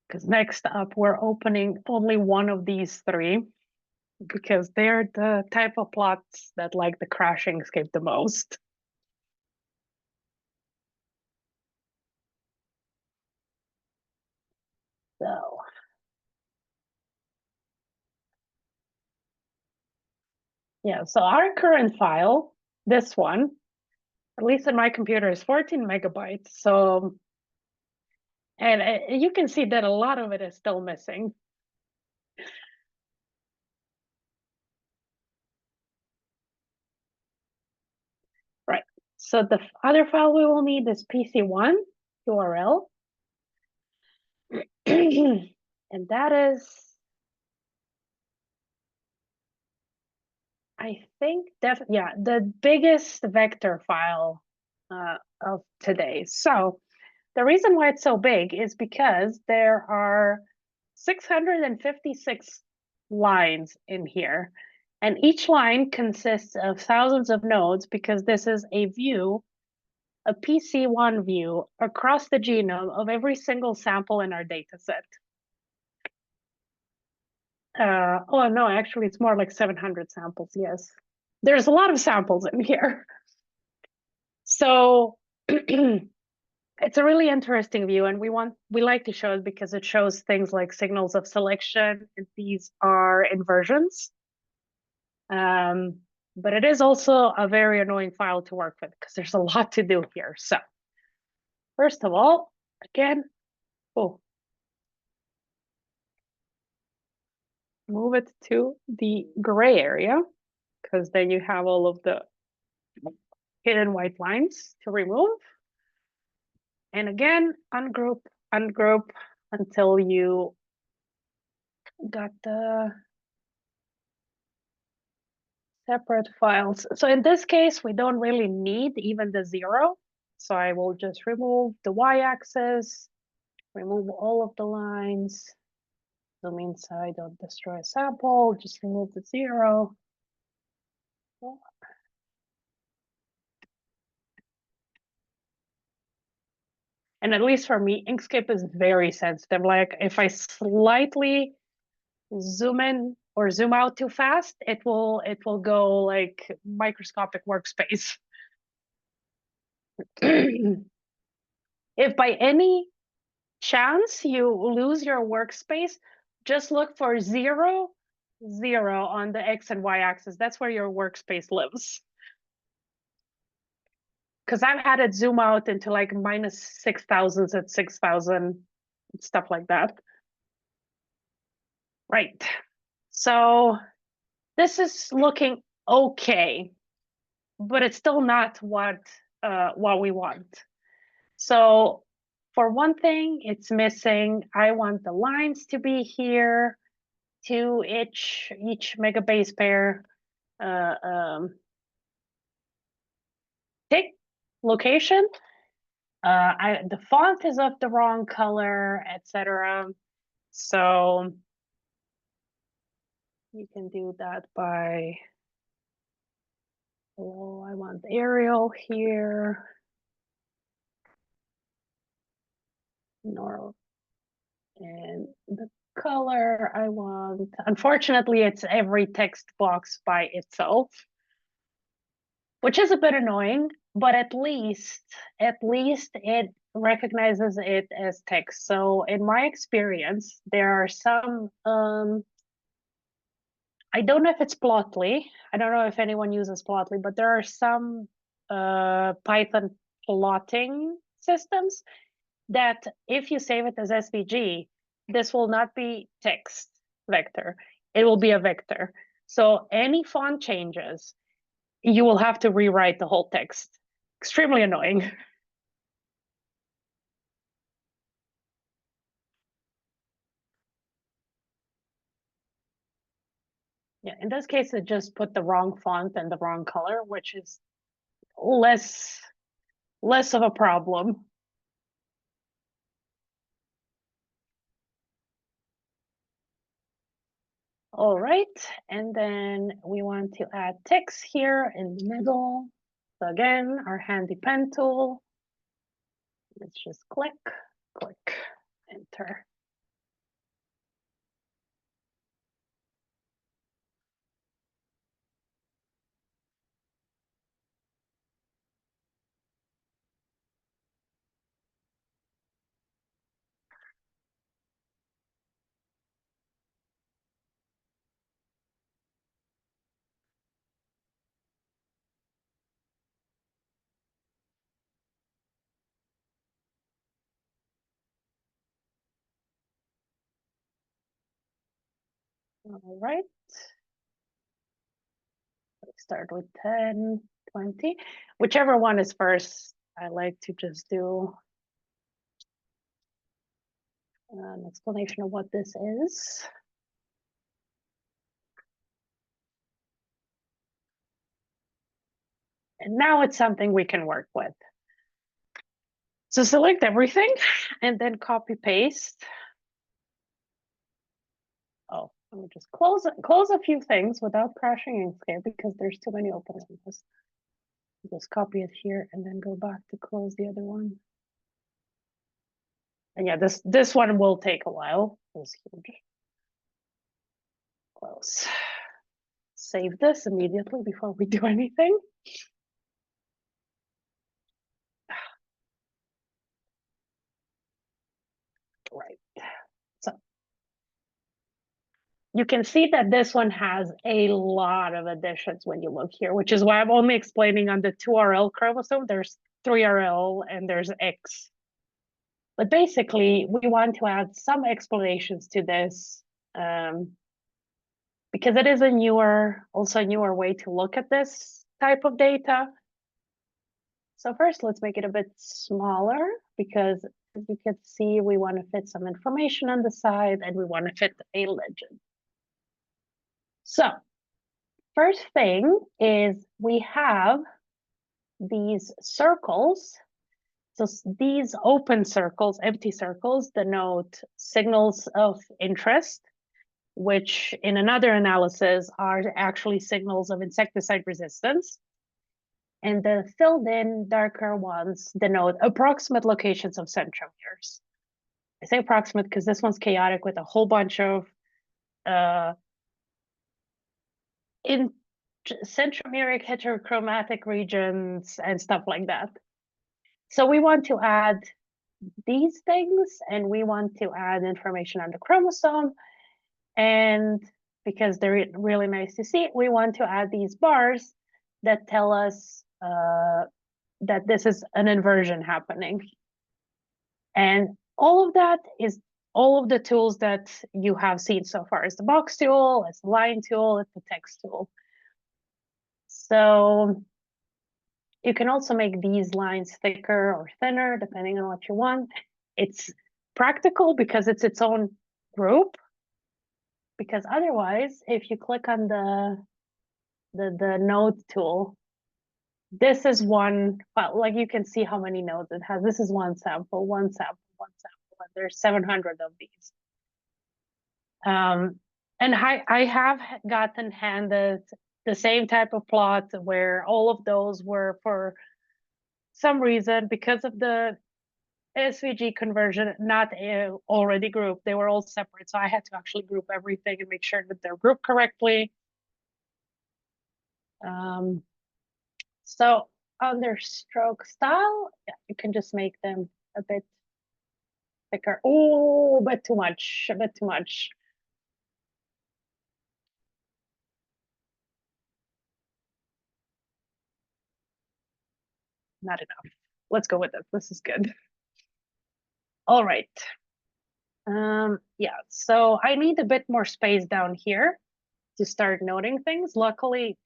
Because next up, we're opening only one of these 3 because they're the type of plots that like the crashing Inkscape the most. So Yeah, so our current file, this one, at least in my computer, is 14 megabytes. So, and you can see that a lot of it is still missing. Right, so the other file we will need is PC1 URL. And that is, I think, the biggest vector file of today. So the reason why it's so big is because there are 656 lines in here. And each line consists of thousands of nodes because this is a view, a PC1 view across the genome of every single sample in our data set. Oh, no, actually, it's more like 700 samples, yes. There's a lot of samples in here. So it's a really interesting view, and we like to show it because it shows things like signals of selection, and these are inversions. But it is also a very annoying file to work with because there's a lot to do here. So first of all, again, move it to the gray area, because then you have all of the hidden white lines to remove. And again, ungroup, ungroup until you got the separate files. So in this case, we don't really need even the 0. So I will just remove the y-axis, remove all of the lines, zoom inside, don't destroy a sample, just remove the 0. And at least for me, Inkscape is very sensitive. Like if I slightly zoom in or zoom out too fast, it will go like microscopic workspace. If by any chance you lose your workspace, just look for 0, 0 on the X and Y axis. That's where your workspace lives. Because I've had it zoom out into like minus 6,000 at 6,000, stuff like that. Right. So this is looking okay, but it's still not what we want. So for one thing, it's missing. I want the lines to be here, to each megabase pair. Tick location. The font is of the wrong color, etc. So you can do that by, oh, I want Arial here. Nor, and the color I want, unfortunately, it's every text box by itself, which is a bit annoying, but at least it recognizes it as text. So in my experience, there are some, I don't know if it's Plotly. I don't know if anyone uses Plotly, but there are some Python plotting systems that if you save it as SVG, this will not be text vector. It will be a vector. So any font changes, you will have to rewrite the whole text. Extremely annoying. Yeah, in this case, it just put the wrong font and the wrong color, which is less of a problem. All right, and then we want to add text here in the middle. So again, our handy pen tool. Let's just click, enter. All right. Let's start with 10, 20, whichever one is first. I like to just do an explanation of what this is. And now it's something we can work with. So select everything and then copy paste. Oh, let me just close a few things without crashing Inkscape because there's too many open windows. Just copy it here and then go back to close the other one. And yeah, this one will take a while. It's huge. Close. Save this immediately before we do anything. Right. So you can see that this one has a lot of additions when you look here, which is why I'm only explaining on the 2RL chromosome. There's 3RL and there's X. But basically, we want to add some explanations to this because it is also a newer way to look at this type of data. So first, let's make it a bit smaller because as you can see, we want to fit some information on the side and we want to fit a legend. So first thing is we have these circles. So these open circles, empty circles, denote signals of interest, which in another analysis are actually signals of insecticide resistance. And the filled in darker ones denote approximate locations of centromeres. I say approximate because this one's chaotic with a whole bunch of in centromeric heterochromatic regions and stuff like that. So we want to add these things and we want to add information on the chromosome. And because they're really nice to see, we want to add these bars that tell us that this is an inversion happening. And all of that is all of the tools that you have seen so far. It's the box tool, it's the line tool, it's the text tool. So you can also make these lines thicker or thinner, depending on what you want. It's practical because it's its own group. Because otherwise, if you click on the node tool, this is one, well, like you can see how many nodes it has. This is one sample, one sample, one sample, and there's 700 of these. And I have gotten handed the same type of plot where all of those were, for some reason, because of the SVG conversion, not already grouped. They were all separate. So I had to actually group everything and make sure that they're grouped correctly. So under stroke style, yeah, you can just make them a bit thicker. Oh, a bit too much, a bit too much. Not enough. Let's go with it. This is good. All right. Yeah, so I need a bit more space down here to start noting things. Luckily,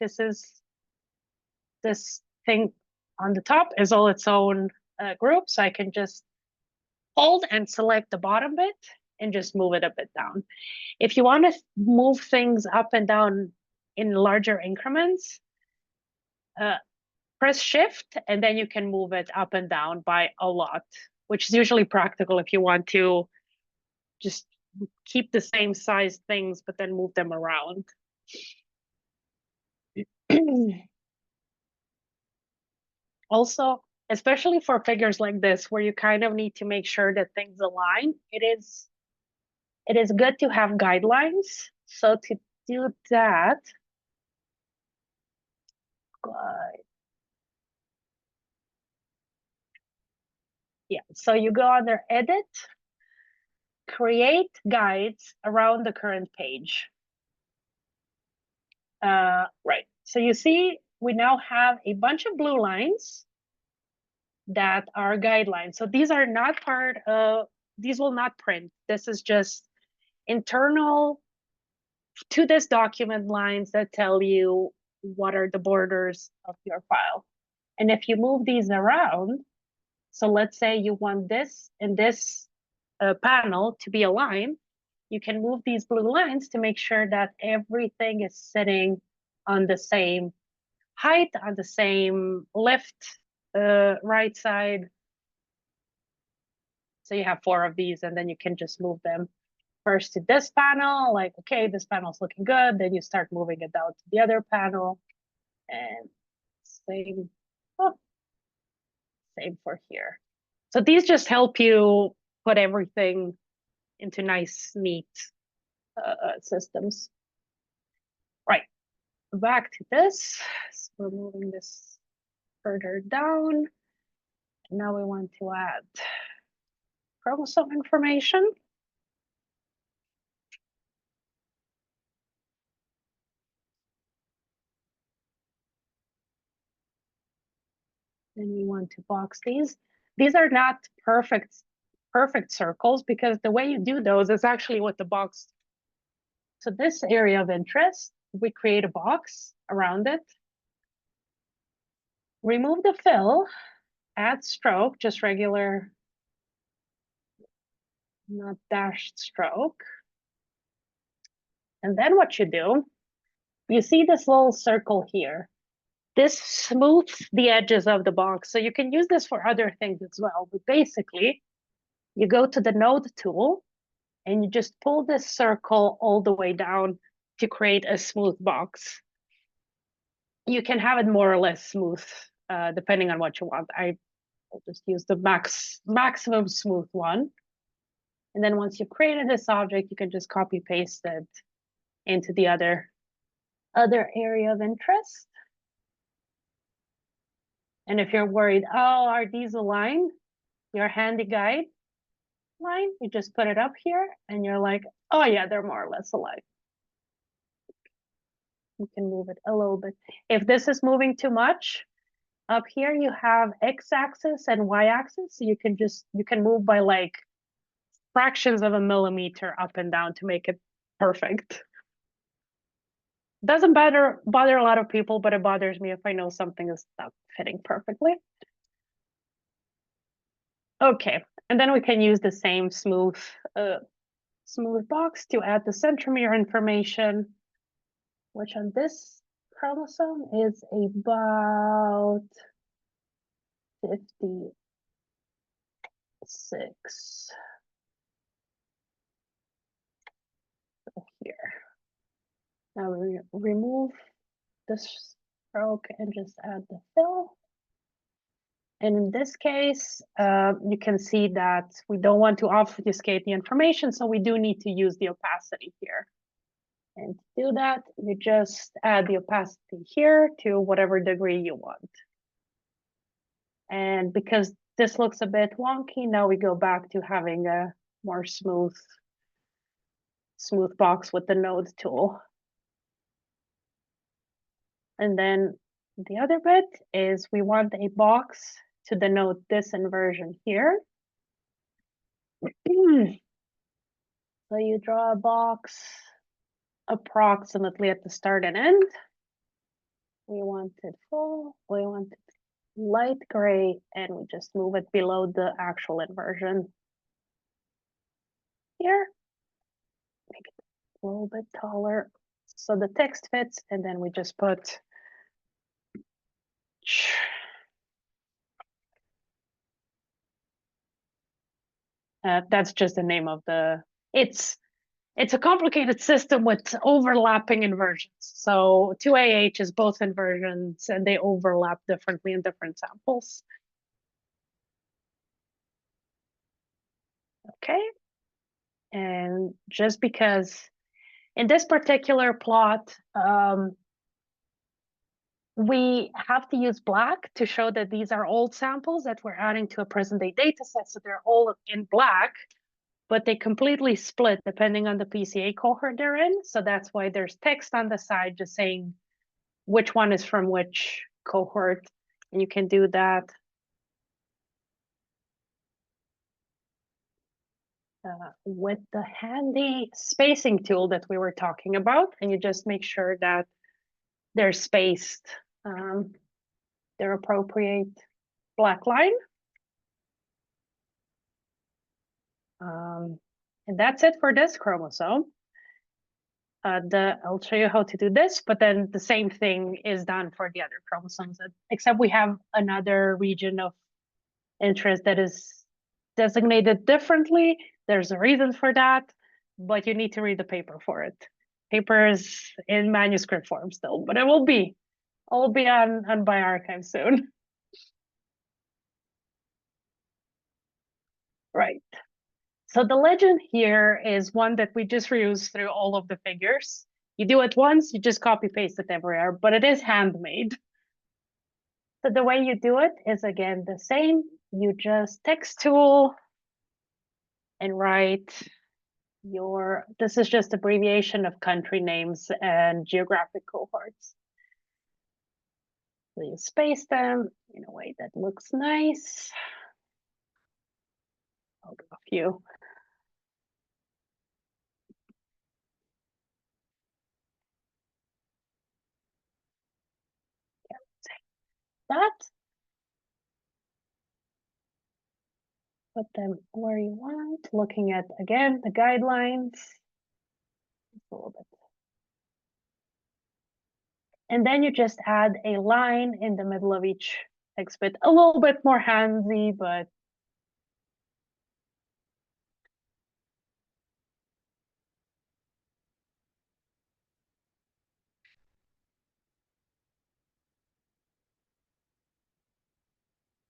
this thing on the top is all its own group, so I can just hold and select the bottom bit and just move it a bit down. If you want to move things up and down in larger increments, press shift and then you can move it up and down by a lot, which is usually practical if you want to just keep the same size things, but then move them around. Also, especially for figures like this, where you kind of need to make sure that things align, it is good to have guidelines. So to do that, yeah, so you go under edit, create guides around the current page. Right, so you see, we now have a bunch of blue lines that are guidelines. So these are not part of, these will not print. This is just internal to this document lines that tell you what are the borders of your file. And if you move these around, so let's say you want this and this panel to be aligned, you can move these blue lines to make sure that everything is sitting on the same height, on the same left, right side. So you have 4 of these, and then you can just move them first to this panel, like, okay, this panel's looking good. Then you start moving it down to the other panel, and same, same for here. So these just help you put everything into nice, neat systems. Right, back to this. So we're moving this further down. Now we want to add chromosome information. Then we want to box these. These are not perfect circles, because the way you do those is actually what the box. So this area of interest, we create a box around it. Remove the fill, add stroke, just regular, not dashed stroke. And then what you do, you see this little circle here. This smooths the edges of the box. So you can use this for other things as well. But basically, you go to the node tool and you just pull this circle all the way down to create a smooth box. You can have it more or less smooth, depending on what you want. I will just use the maximum smooth one. And then once you've created this object, you can just copy paste it into the other area of interest. And if you're worried, oh, are these aligned? Your handy guide line, you just put it up here and you're like, oh yeah, they're more or less aligned. You can move it a little bit. If this is moving too much, up here you have x-axis and y-axis. So you can move by like fractions of a millimeter up and down to make it perfect. Doesn't bother a lot of people, but it bothers me if I know something is not fitting perfectly. Okay, and then we can use the same smooth box to add the centromere information, which on this chromosome is about 56. So here. Now we remove this stroke and just add the fill. And in this case, you can see that we don't want to obfuscate the information, so we do need to use the opacity here. And to do that, you just add the opacity here to whatever degree you want. And because this looks a bit wonky, now we go back to having a more smooth box with the node tool. And then the other bit is we want a box to denote this inversion here. So you draw a box approximately at the start and end. We want it full, we want it light gray, and we just move it below the actual inversion. Here, make it a little bit taller so the text fits, and then we just put that's just the name of the, it's a complicated system with overlapping inversions. So 2AH is both inversions and they overlap differently in different samples. Okay. And just because in this particular plot, we have to use black to show that these are old samples that we're adding to a present day data set. So they're all in black, but they completely split depending on the PCA cohort they're in. So that's why there's text on the side just saying which one is from which cohort. And you can do that with the handy spacing tool that we were talking about, and you just make sure that they're spaced, their appropriate black line. And that's it for this chromosome. I'll show you how to do this, but then the same thing is done for the other chromosomes, except we have another region of interest that is designated differently. There's a reason for that, but you need to read the paper for it. Paper is in manuscript form still, but it will be on bioRxiv soon. Right. So the legend here is one that we just reuse through all of the figures. You do it once, you just copy paste it everywhere, but it is handmade. So the way you do it is again the same. You just text tool and write this is just abbreviation of country names and geographic cohorts. So you space them in a way that looks nice. I'll do a few. That. Put them where you want, looking at, again, the guidelines. A little bit. And then you just add a line in the middle of each text bit, a little bit more handsy, but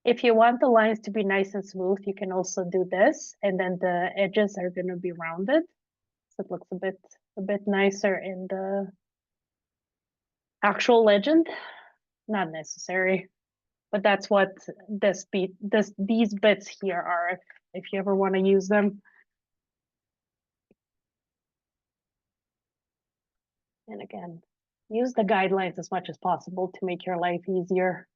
if you want the lines to be nice and smooth, you can also do this, and then the edges are going to be rounded, so it looks a bit nicer in the actual legend. Not necessary, but that's what these bits here are if you ever want to use them. And again, use the guidelines as much as possible to make your life easier.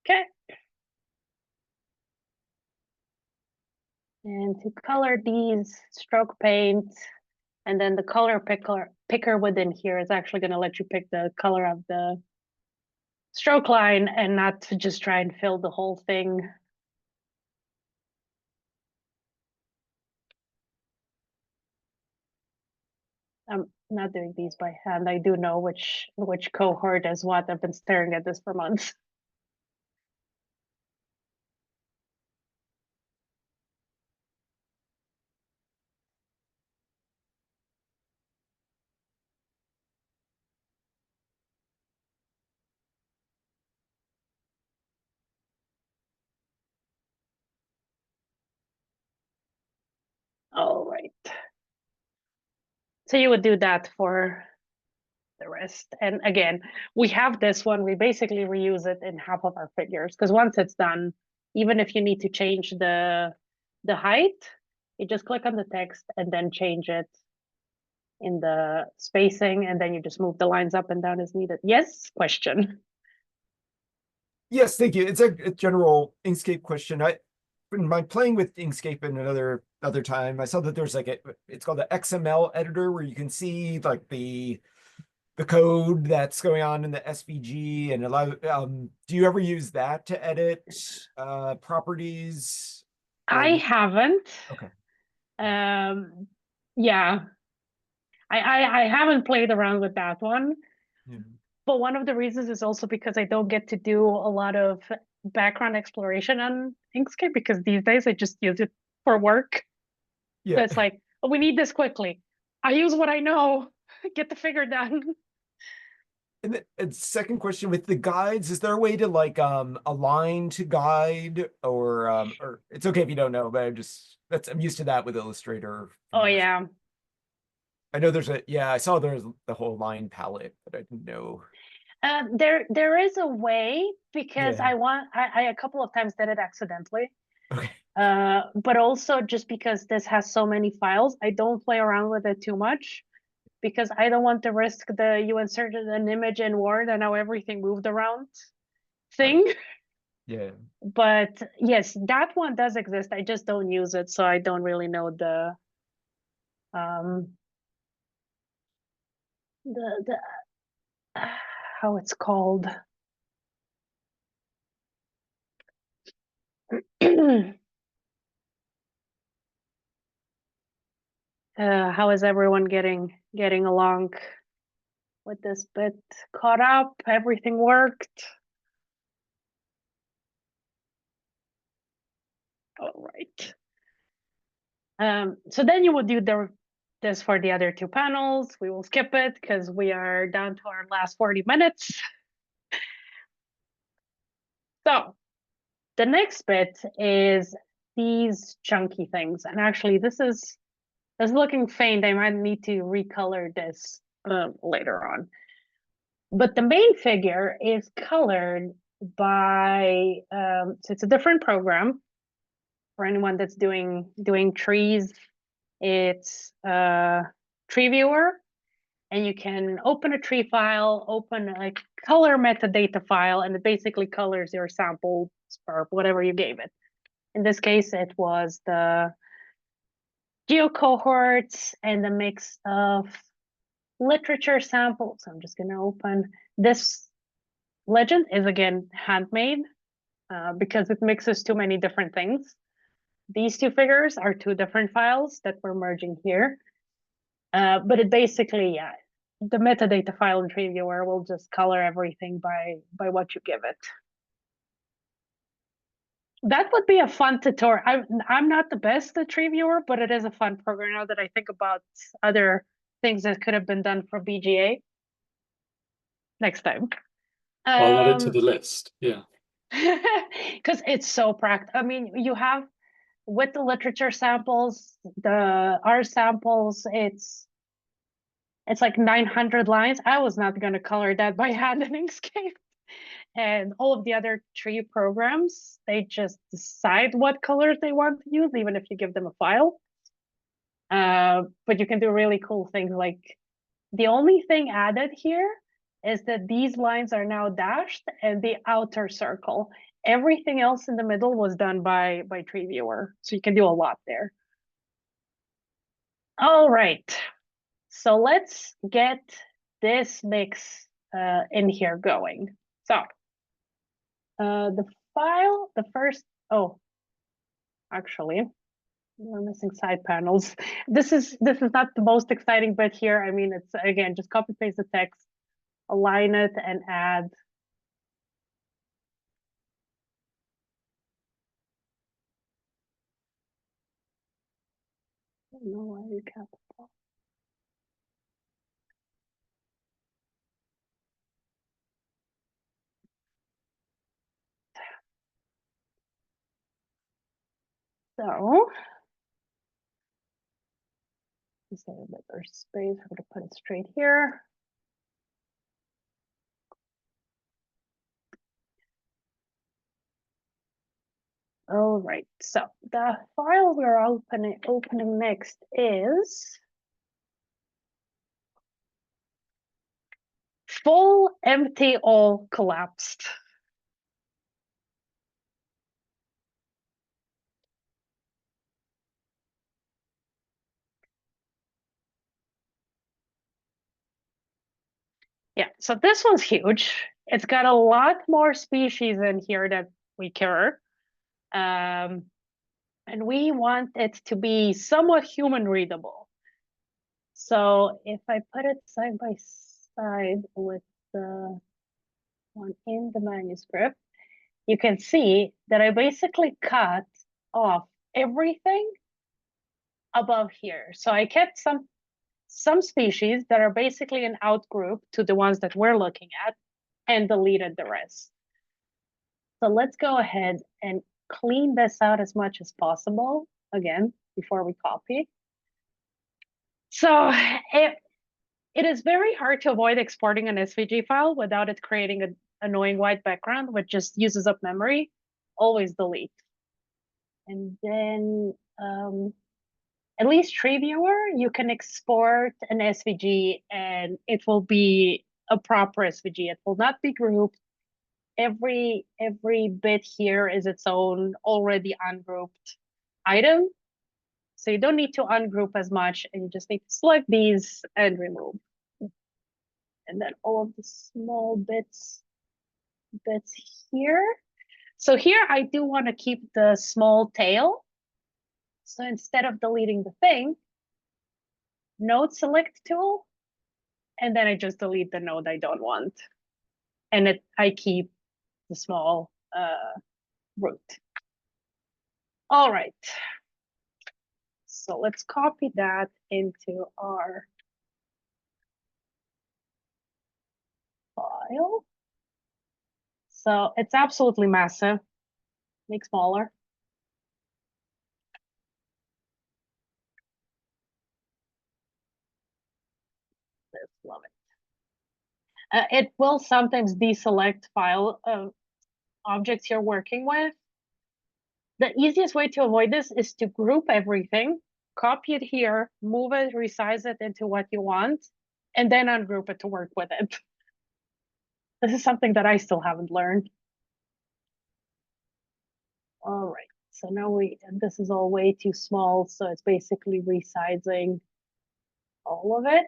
Okay. And to color these, stroke paint, and then the color picker within here is actually going to let you pick the color of the stroke line and not to just try and fill the whole thing. I'm not doing these by hand. I do know which cohort is what. I've been staring at this for months. All right. So you would do that for the rest. And again, we have this one, we basically reuse it in half of our figures, because once it's done, even if you need to change the height, you just click on the text and then change it in the spacing, and then you just move the lines up and down as needed. Yes, question. Yes, thank you. It's a general Inkscape question. When I'm playing with Inkscape in another time, I saw that there's like it's called the XML editor where you can see like the code that's going on in the SVG and a lot of, do you ever use that to edit properties? I haven't. Okay. Yeah. I haven't played around with that one. Yeah. But one of the reasons is also because I don't get to do a lot of background exploration on Inkscape, because these days I just use it for work. Yeah. So it's like, oh, we need this quickly. I use what I know, get the figure done. And the second question with the guides, is there a way to like align to guide or it's okay if you don't know, but I'm used to that with Illustrator. Oh yeah. I know I saw there's the whole line palette, but I didn't know. There is a way, because Yeah. I a couple of times did it accidentally. Okay. But also just because this has so many files, I don't play around with it too much, because I don't want to risk you inserted an image in Word and now everything moved around thing. Yeah. But yes, that one does exist. I just don't use it, so I don't really know the how it's called. How is everyone getting along with this bit? Caught up? Everything worked? All right. So then you would do this for the other two panels. We will skip it because we are down to our last 40 minutes. So the next bit is these chunky things. And actually, this is looking faint. I might need to recolor this later on. But the main figure is colored by, so it's a different program for anyone that's doing trees. It's Tree Viewer, and you can open a tree file, open a color metadata file, and it basically colors your sample or whatever you gave it. In this case, it was the geo cohorts and a mix of literature samples. I'm just going to open this. Legend is again handmade because it mixes too many different things. These two figures are two different files that we're merging here. But it basically, yeah, the metadata file in Tree Viewer will just color everything by what you give it. That would be a fun tutorial. I'm not the best at Tree Viewer, but it is a fun program now that I think about other things that could have been done for BGA. Next time. I'll add it to the list. Yeah. Because it's so practical. I mean, you have with the literature samples, our samples, it's like 900 lines. I was not going to color that by hand in Inkscape. And all of the other tree programs, they just decide what colors they want to use, even if you give them a file. But you can do really cool things. Like the only thing added here is that these lines are now dashed and the outer circle. Everything else in the middle was done by Tree Viewer. So you can do a lot there. All right. So let's get this mix in here going. So the file, the first, oh, actually, we're missing side panels. This is not the most exciting bit here. I mean, it's again, just copy paste the text, align it and add. I don't know why you can't. So, let's say a bit more space. I'm going to put it straight here. All right, so the file we're opening next is full, empty, all collapsed. Yeah, so this one's huge. It's got a lot more species in here that we care. And we want it to be somewhat human readable. So if I put it side by side with the one in the manuscript, you can see that I basically cut off everything above here. So I kept some species that are basically an outgroup to the ones that we're looking at and deleted the rest. So let's go ahead and clean this out as much as possible, again, before we copy. So It is very hard to avoid exporting an SVG file without it creating an annoying white background, which just uses up memory. Always delete. And then at least Tree Viewer, you can export an SVG and it will be a proper SVG. It will not be grouped. Every bit here is its own already ungrouped item. So you don't need to ungroup as much, and you just need to select these and remove. And then all of the small bits here. So here I do want to keep the small tail. So instead of deleting the thing, node select tool, and then I just delete the node I don't want. And I keep the small root. All right. So let's copy that into our file. So it's absolutely massive. Make smaller. Just love it. It will sometimes deselect file objects you're working with. The easiest way to avoid this is to group everything, copy it here, move it, resize it into what you want, and then ungroup it to work with it. This is something that I still haven't learned. All right, so now this is all way too small, so it's basically resizing all of it.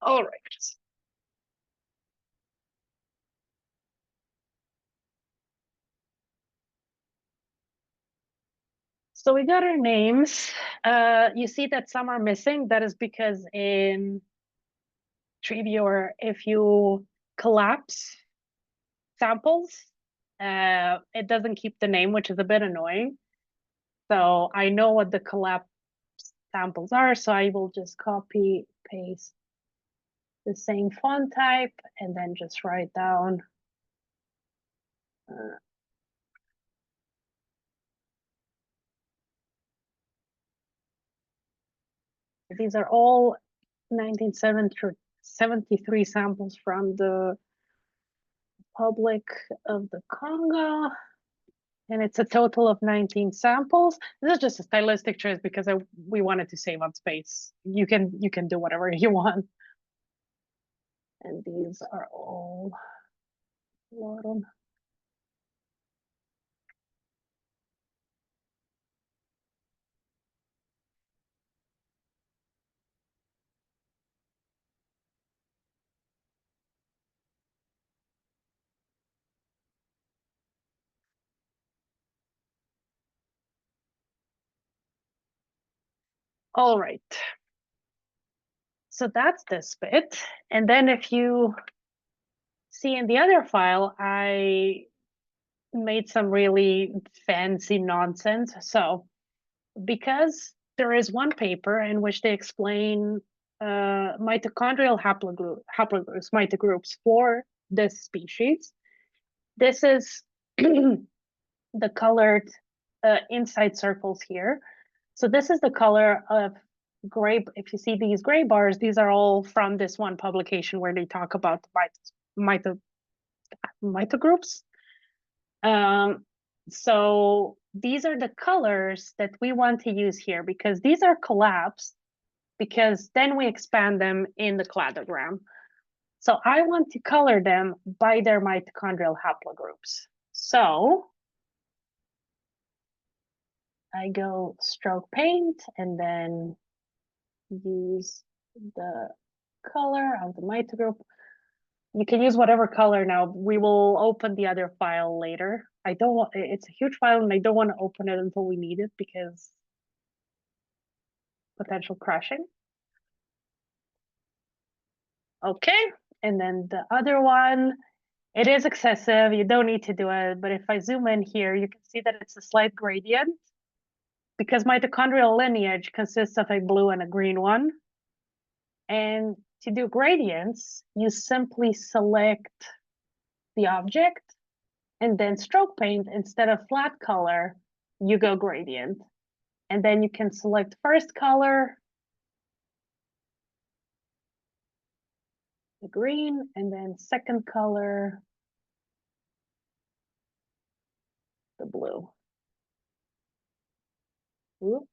All right. So we got our names. You see that some are missing. That is because in Tree Viewer, if you collapse samples, it doesn't keep the name, which is a bit annoying. So I know what the collapse samples are, so I will just copy, paste the same font type, and then just write down these are all 1973 samples from the Republic of the Congo. And it's a total of 19 samples. This is just a stylistic choice because we wanted to save on space. You can do whatever you want. And these are all bottom. All right. So that's this bit. And then if you see in the other file, I made some really fancy nonsense. So because there is one paper in which they explain mitochondrial haplogroups, mitogroups for this species. This is the colored inside circles here. So this is the color of gray. If you see these gray bars, these are all from this one publication where they talk about mitogroups. So these are the colors that we want to use here because these are collapsed, because then we expand them in the cladogram. So I want to color them by their mitochondrial haplogroups. So I go stroke paint and then use the color of the Mitre group. You can use whatever color now. We will open the other file later. I don't want, it's a huge file and I don't want to open it until we need it because potential crashing. Okay, and then the other one, it is excessive. You don't need to do it, but if I zoom in here, you can see that it's a slight gradient because mitochondrial lineage consists of a blue and a green one. And to do gradients, you simply select the object and then stroke paint. Instead of flat color, you go gradient. And then you can select first color, the green, and then second color, the blue. Ooh.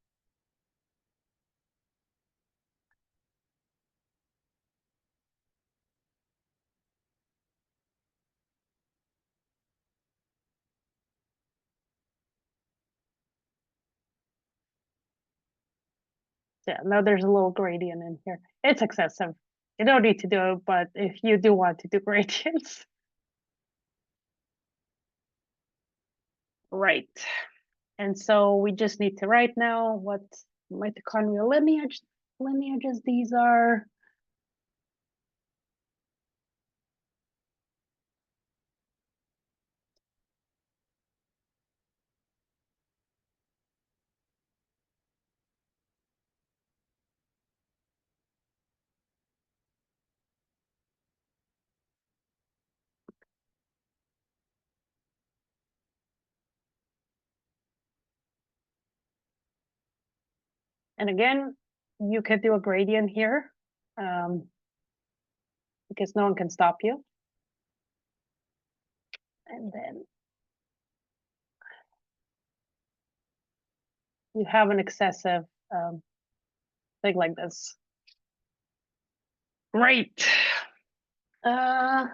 Yeah, now there's a little gradient in here. It's excessive. You don't need to do it, but if you do want to do gradients. Right. And so we just need to write now what mitochondrial lineages these are. And again, you could do a gradient here because no one can stop you. And then you have an excessive thing like this. Great. Okay,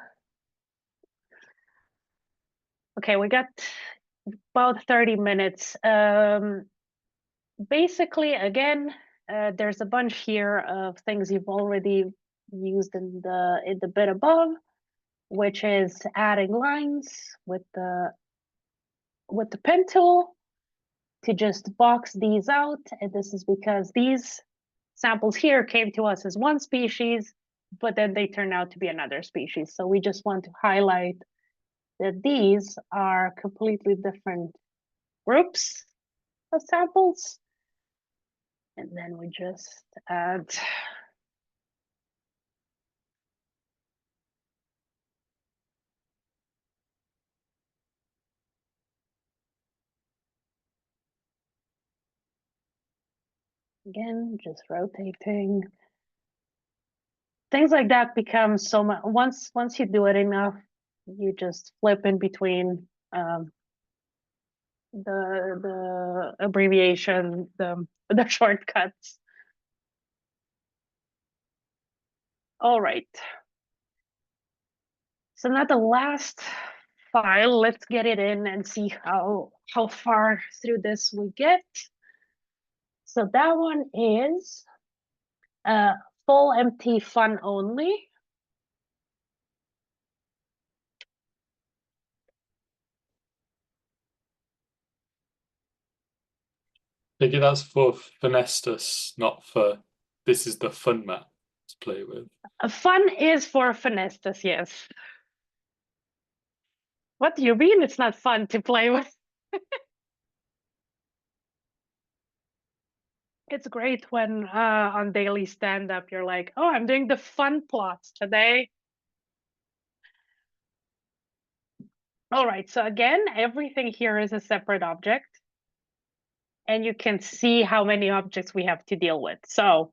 we got about 30 minutes. Basically, again, there's a bunch here of things you've already used in the bit above, which is adding lines with the pen tool to just box these out. And this is because these samples here came to us as one species, but then they turn out to be another species. So we just want to highlight that these are completely different groups of samples. And then we just add again, just rotating. Things like that become so much, once you do it enough, you just flip in between the abbreviation, the shortcuts. All right. So now the last file, let's get it in and see how far through this we get. So that one is full empty fun only. Maybe that's for Finestus, not for this is the fun map to play with. Fun is for Finestus, yes. What do you mean it's not fun to play with? It's great when on daily stand-up you're like, oh, I'm doing the fun plots today. All right, so again, everything here is a separate object. And you can see how many objects we have to deal with. So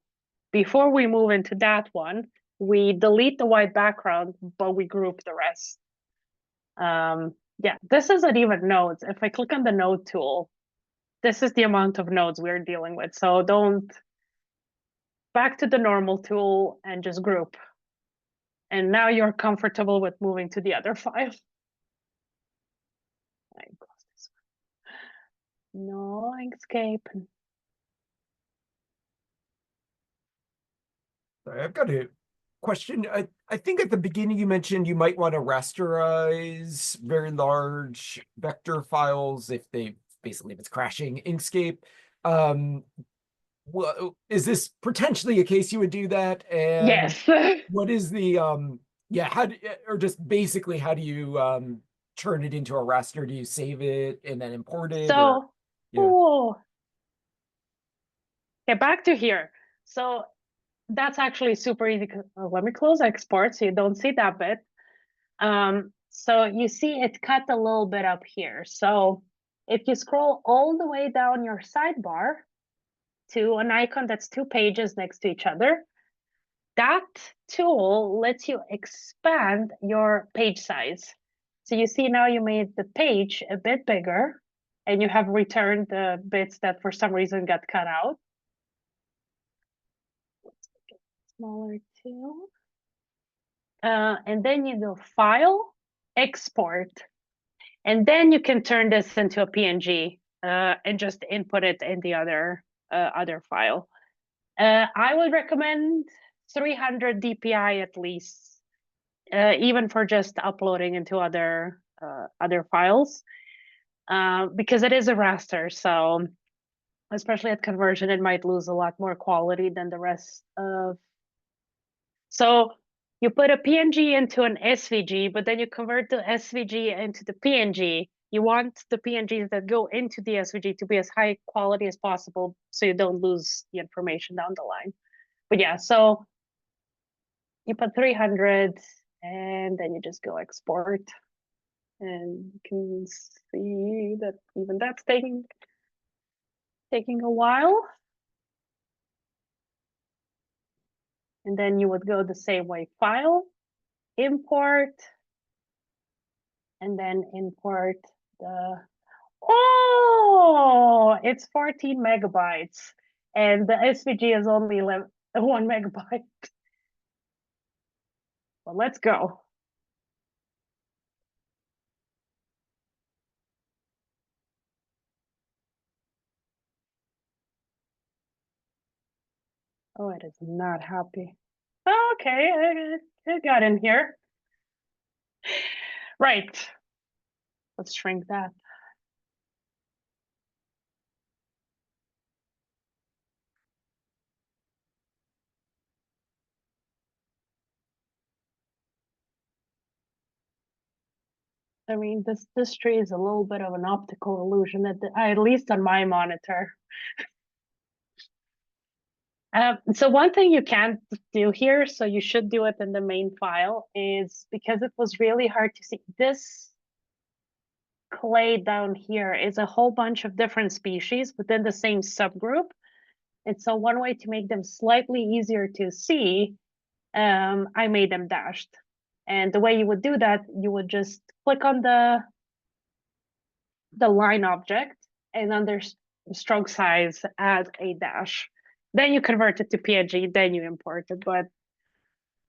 before we move into that one, we delete the white background, but we group the rest. Yeah, this isn't even nodes. If I click on the node tool, this is the amount of nodes we're dealing with. So don't back to the normal tool and just group. And now you're comfortable with moving to the other file. No, Inkscape. Sorry, I've got a question. I think at the beginning you mentioned you might want to rasterize very large vector files if basically if it's crashing Inkscape. Well, is this potentially a case you would do that? And Yes. what is the yeah, or just basically how do you turn it into a raster? Do you save it and then import it? So, yeah. oh, okay, back to here. So that's actually super easy. Let me close export so you don't see that bit. So you see it cut a little bit up here. So if you scroll all the way down your sidebar to an icon that's 2 pages next to each other, that tool lets you expand your page size. So you see now you made the page a bit bigger and you have returned the bits that for some reason got cut out. Let's make it smaller too. And then you go File, Export, and then you can turn this into a PNG and just input it in the other file. I would recommend 300 DPI at least, even for just uploading into other files, because it is a raster. So especially at conversion, it might lose a lot more quality than the rest of. So you put a PNG into an SVG, but then you convert the SVG into the PNG. You want the PNGs that go into the SVG to be as high quality as possible so you don't lose the information down the line. But yeah, so you put 300 and then you just go export. And you can see that even that's taking a while. And then you would go the same way, File, Import, and then import the, oh, it's 14 megabytes. And the SVG is only 1 megabyte. Well, let's go. Oh, it is not happy. Oh, okay, it got in here. Right. Let's shrink that. I mean, this tree is a little bit of an optical illusion, at least on my monitor. So one thing you can't do here, so you should do it in the main file, is because it was really hard to see, this clay down here is a whole bunch of different species within the same subgroup. And so one way to make them slightly easier to see, I made them dashed. And the way you would do that, you would just click on the line object and under stroke size, add a dash. Then you convert it to PNG, then you import it, but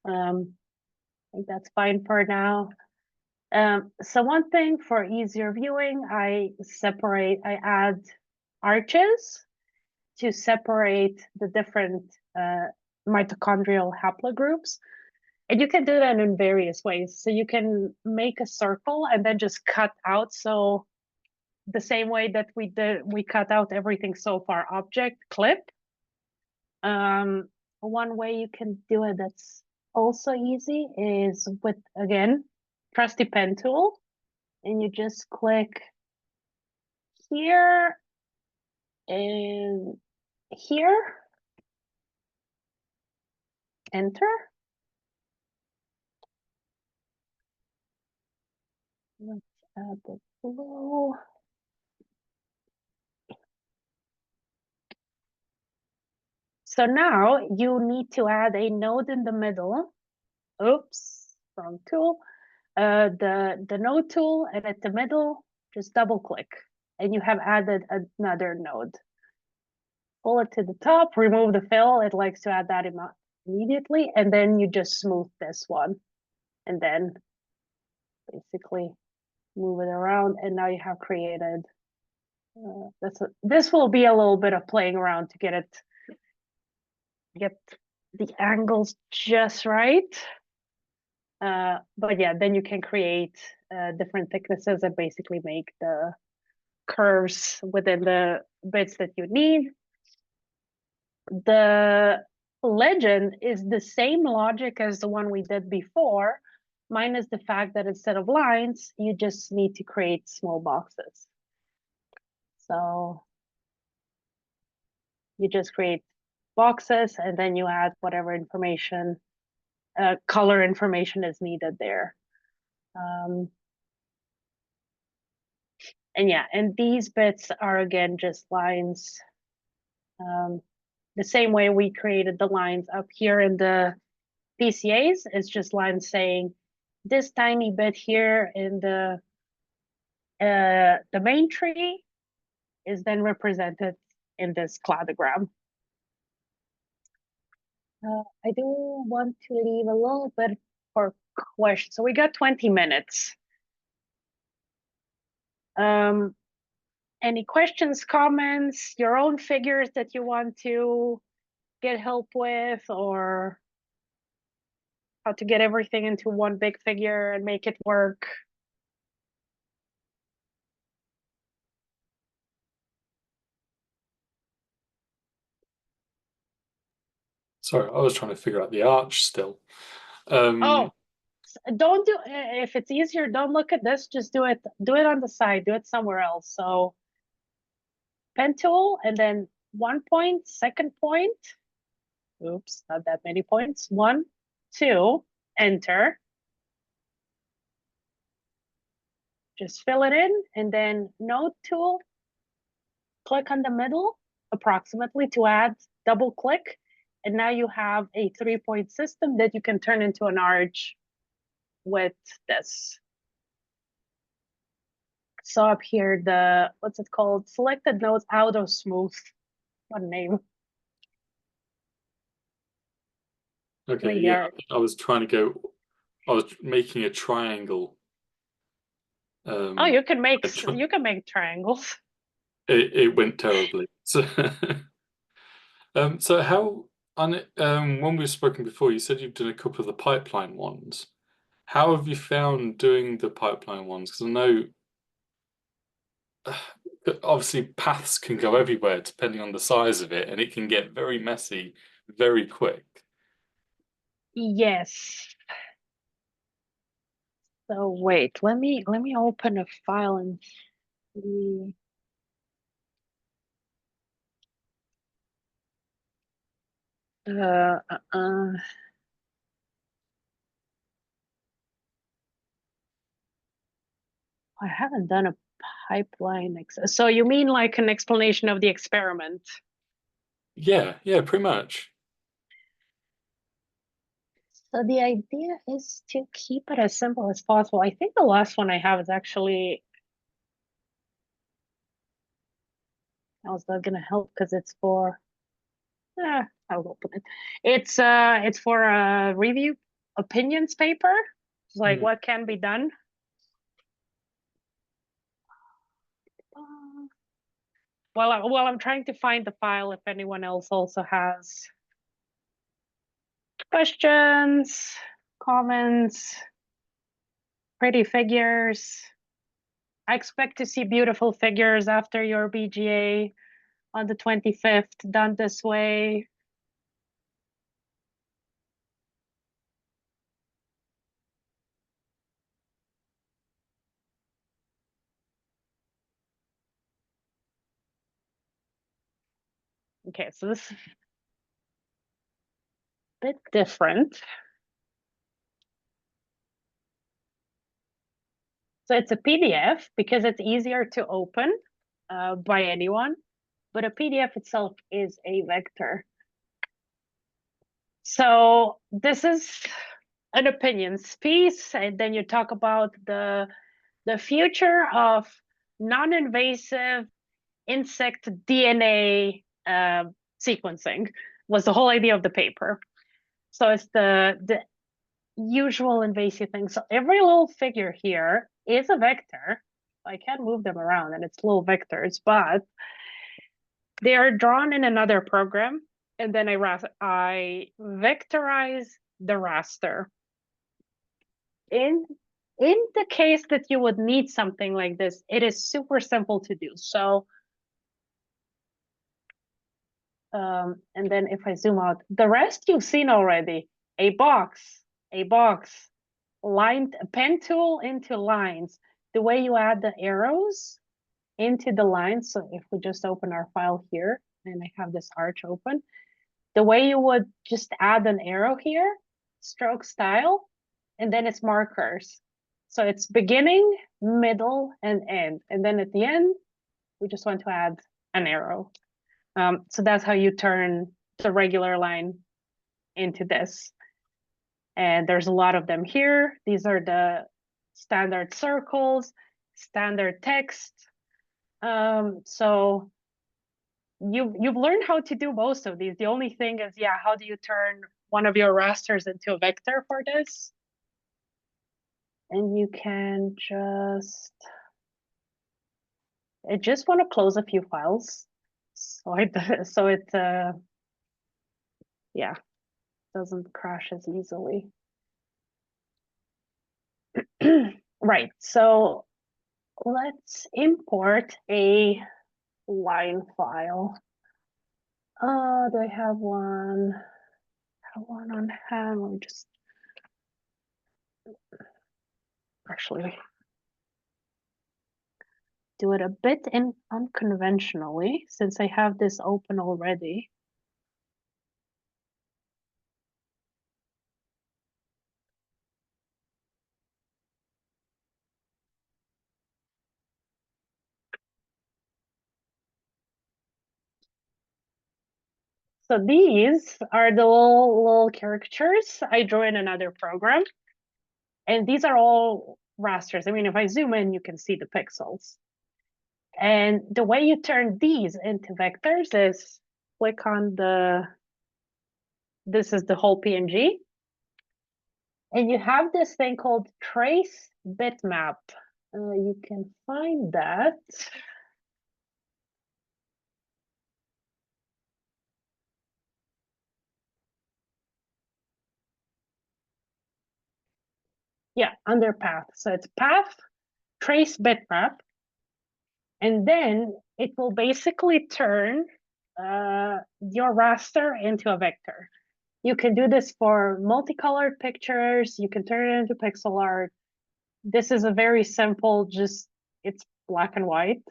I think that's fine for now. So one thing for easier viewing, I add arches to separate the different mitochondrial haplogroups. And you can do that in various ways. So you can make a circle and then just cut out. So the same way that we cut out everything so far, object, clip. One way you can do it that's also easy is with, again, trusty pen tool, and you just click here and here, enter. Let's add the blue. So now you need to add a node in the middle. Oops, wrong tool. The node tool, and at the middle, just double click, and you have added another node. Pull it to the top, remove the fill. It likes to add that immediately, and then you just smooth this one, and then basically move it around, and now you have created This will be a little bit of playing around to get the angles just right. But yeah, then you can create different thicknesses and basically make the curves within the bits that you need. The legend is the same logic as the one we did before, minus the fact that instead of lines, you just need to create small boxes. So you just create boxes and then you add whatever information, color information is needed there. And yeah, and these bits are again just lines. The same way we created the lines up here in the PCAs, it's just lines saying this tiny bit here in the main tree is then represented in this cladogram. I do want to leave a little bit for questions. So we got 20 minutes. Any questions, comments, your own figures that you want to get help with, or how to get everything into one big figure and make it work? Sorry, I was trying to figure out the arch still. Oh, don't do, if it's easier, don't look at this, just do it on the side, do it somewhere else. So pen tool and then 1 point, second point. Oops, not that many points. 1, 2, enter. Just fill it in and then node tool, click on the middle approximately to add, double click. And now you have a 3-point system that you can turn into an arch with this. So up here, the, what's it called? Selected nodes auto smooth. What name? Okay, yeah, I was trying to go, I was making a triangle. Oh, you can make triangles. It went terribly. So, so how on when we've spoken before, you said you've done a couple of the pipeline ones. How have you found doing the pipeline ones? Because I know obviously paths can go everywhere depending on the size of it, and it can get very messy very quick. Yes. So wait, let me open a file and see. I haven't done a pipeline. So you mean like an explanation of the experiment? Yeah, pretty much. So the idea is to keep it as simple as possible. I think the last one I have is actually, I was not gonna help because it's for, I'll open it. It's for a review opinions paper. It's like what can be done. Well, I'm trying to find the file if anyone else also has questions, comments, pretty figures. I expect to see beautiful figures after your BGA on the 25th, done this way. Okay, so this is a bit different. So it's a PDF because it's easier to open by anyone, but a PDF itself is a vector. So this is an opinions piece, and then you talk about the future of non-invasive insect DNA sequencing was the whole idea of the paper. So it's the usual invasive thing. So every little figure here is a vector, I can move them around and it's little vectors, but they are drawn in another program. And then I vectorize the raster. In the case that you would need something like this, it is super simple to do. So, and then if I zoom out, the rest you've seen already, a box, line, pen tool into lines. The way you add the arrows into the lines. So if we just open our file here and I have this arch open, the way you would just add an arrow here, stroke style, and then it's markers. So it's beginning, middle, and end. And then at the end, we just want to add an arrow. So that's how you turn the regular line into this. And there's a lot of them here. These are the standard circles, standard text. So you've learned how to do most of these. The only thing is, yeah, how do you turn one of your rasters into a vector for this? And you can I just want to close a few files. So it yeah, doesn't crash as easily. Right, so let's import a line file. Do I have one? On hand? Let me just actually do it a bit unconventionally since I have this open already. So these are the little caricatures I drew in another program. And these are all rasters. I mean, if I zoom in, you can see the pixels. And the way you turn these into vectors is click on this is the whole PNG. And you have this thing called trace bitmap. You can find that. Yeah, under path. So it's path, trace bitmap. And then it will basically turn your raster into a vector. You can do this for multicolored pictures. You can turn it into pixel art. This is a very simple, it's black and white.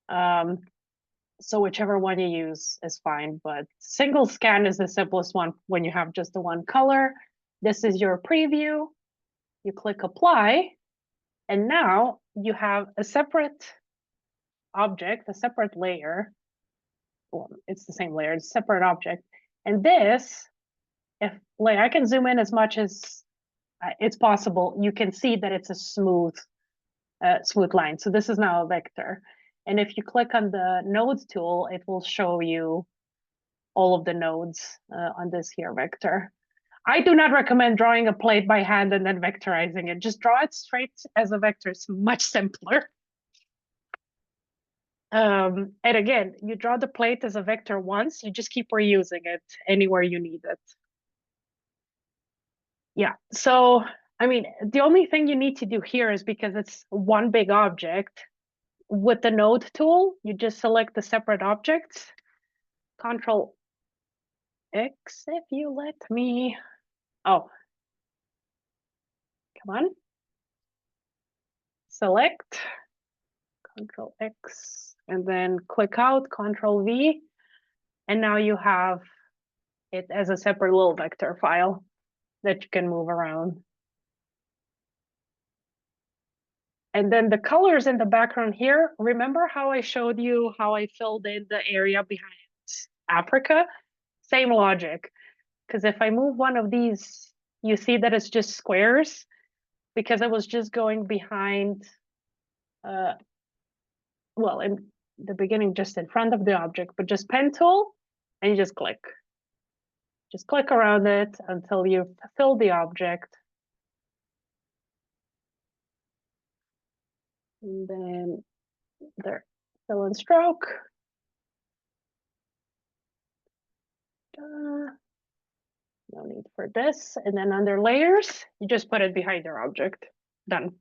So whichever one you use is fine, but single scan is the simplest one when you have just the one color. This is your preview. You click apply, and now you have a separate object, a separate layer. Well, it's the same layer, it's a separate object. And this, if like I can zoom in as much as it's possible, you can see that it's a smooth line. So this is now a vector. And if you click on the nodes tool, it will show you all of the nodes on this here vector. I do not recommend drawing a plate by hand and then vectorizing it. Just draw it straight as a vector. It's much simpler. And again, you draw the plate as a vector once, you just keep reusing it anywhere you need it. Yeah, so, I mean, the only thing you need to do here is because it's one big object, with the node tool, you just select the separate objects, Control X if you let me. Oh, come on. Select, Control X, and then click out, Control V, and now you have it as a separate little vector file that you can move around. And then the colors in the background here, remember how I showed you how I filled in the area behind Africa? Same logic, because if I move one of these, you see that it's just squares because I was just going behind, well, in the beginning, just in front of the object, but just pen tool, and you just click. Just click around it until you fill the object. And then there, fill and stroke. No need for this. And then under layers, you just put it behind your object. Done.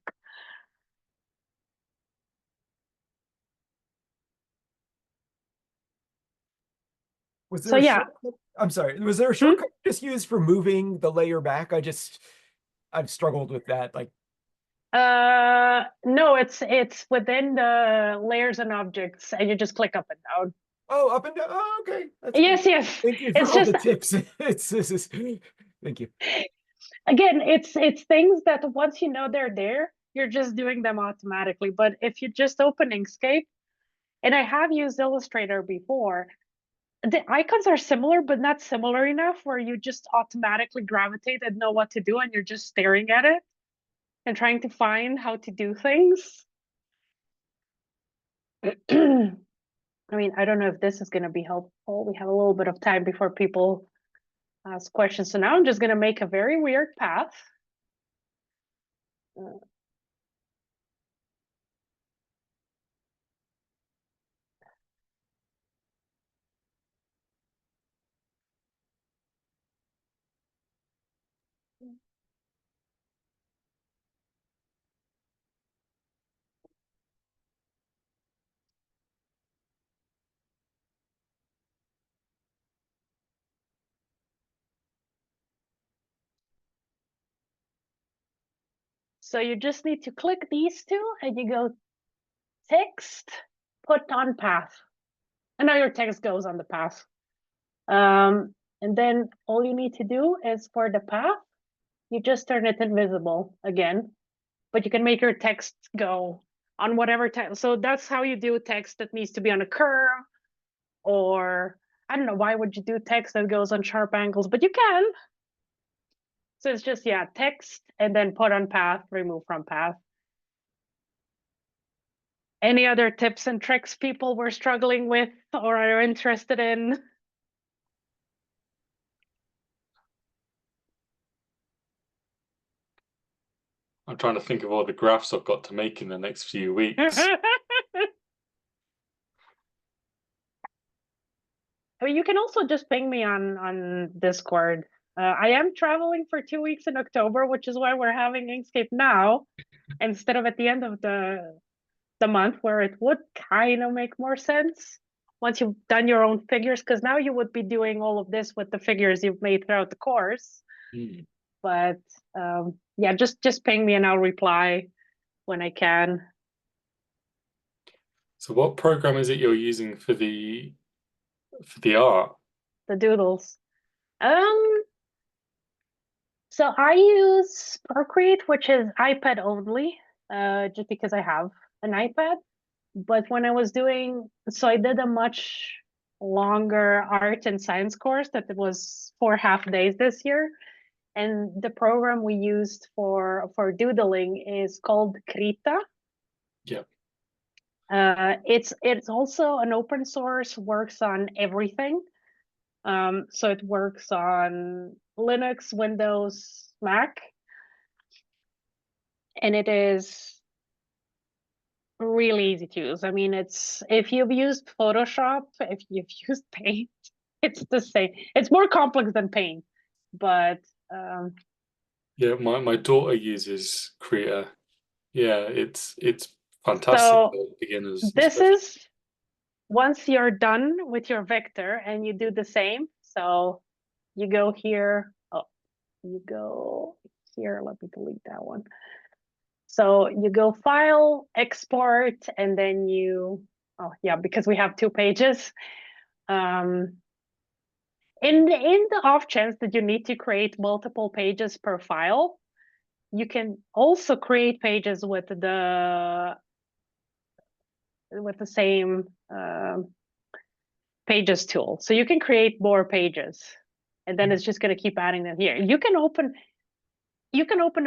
Was there So a yeah. shortcut? I'm sorry. Was there a shortcut just used for moving the layer back? I've struggled with that. Like, no, it's within the layers and objects, and you just click up and down. oh, up and down. Oh, okay. That's Yes, good. yes. Thank you for It's all just the tips. Thank you. again, it's things that once you know they're there, you're just doing them automatically. But if you just open Inkscape, and I have used Illustrator before, the icons are similar, but not similar enough where you just automatically gravitate and know what to do, and you're just staring at it and trying to find how to do things. I mean, I don't know if this is going to be helpful. We have a little bit of time before people ask questions. So now I'm just going to make a very weird path. So you just need to click these two and you go text, put on path. And now your text goes on the path. And then all you need to do is for the path, you just turn it invisible again, but you can make your text go on whatever text. So that's how you do text that needs to be on a curve, or I don't know, why would you do text that goes on sharp angles, but you can. So it's just, yeah, text and then put on path, remove from path. Any other tips and tricks people were struggling with or are interested in? I'm trying to think of all the graphs I've got to make in the next few weeks. I mean, you can also just ping me on Discord. I am traveling for 2 weeks in October, which is why we're having Inkscape now instead of at the end of the month, where it would kind of make more sense once you've done your own figures, because now you would be doing all of this with the figures you've made throughout the course. But yeah, just ping me and I'll reply when I can. So what program is it you're using for the art? The doodles. So I use Procreate, which is iPad only, just because I have an iPad. But when I was doing, so I did a much longer art and science course that it was 4 half days this year. And the program we used for doodling is called Krita. Yeah. It's also an open source, works on everything. So it works on Linux, Windows, Mac. And it is really easy to use. I mean, it's if you've used Photoshop, if you've used Paint, it's the same. It's more complex than Paint, but yeah, my daughter uses Krita. Yeah, it's fantastic so for beginners. this is once you're done with your vector and you do the same. So you go here. Oh, you go here. Let me delete that one. So you go File, Export, and then you, oh yeah, because we have 2 pages. In the off chance that you need to create multiple pages per file, you can also create pages with the same pages tool. So you can create more pages, and then it's just going to keep adding them here. You can open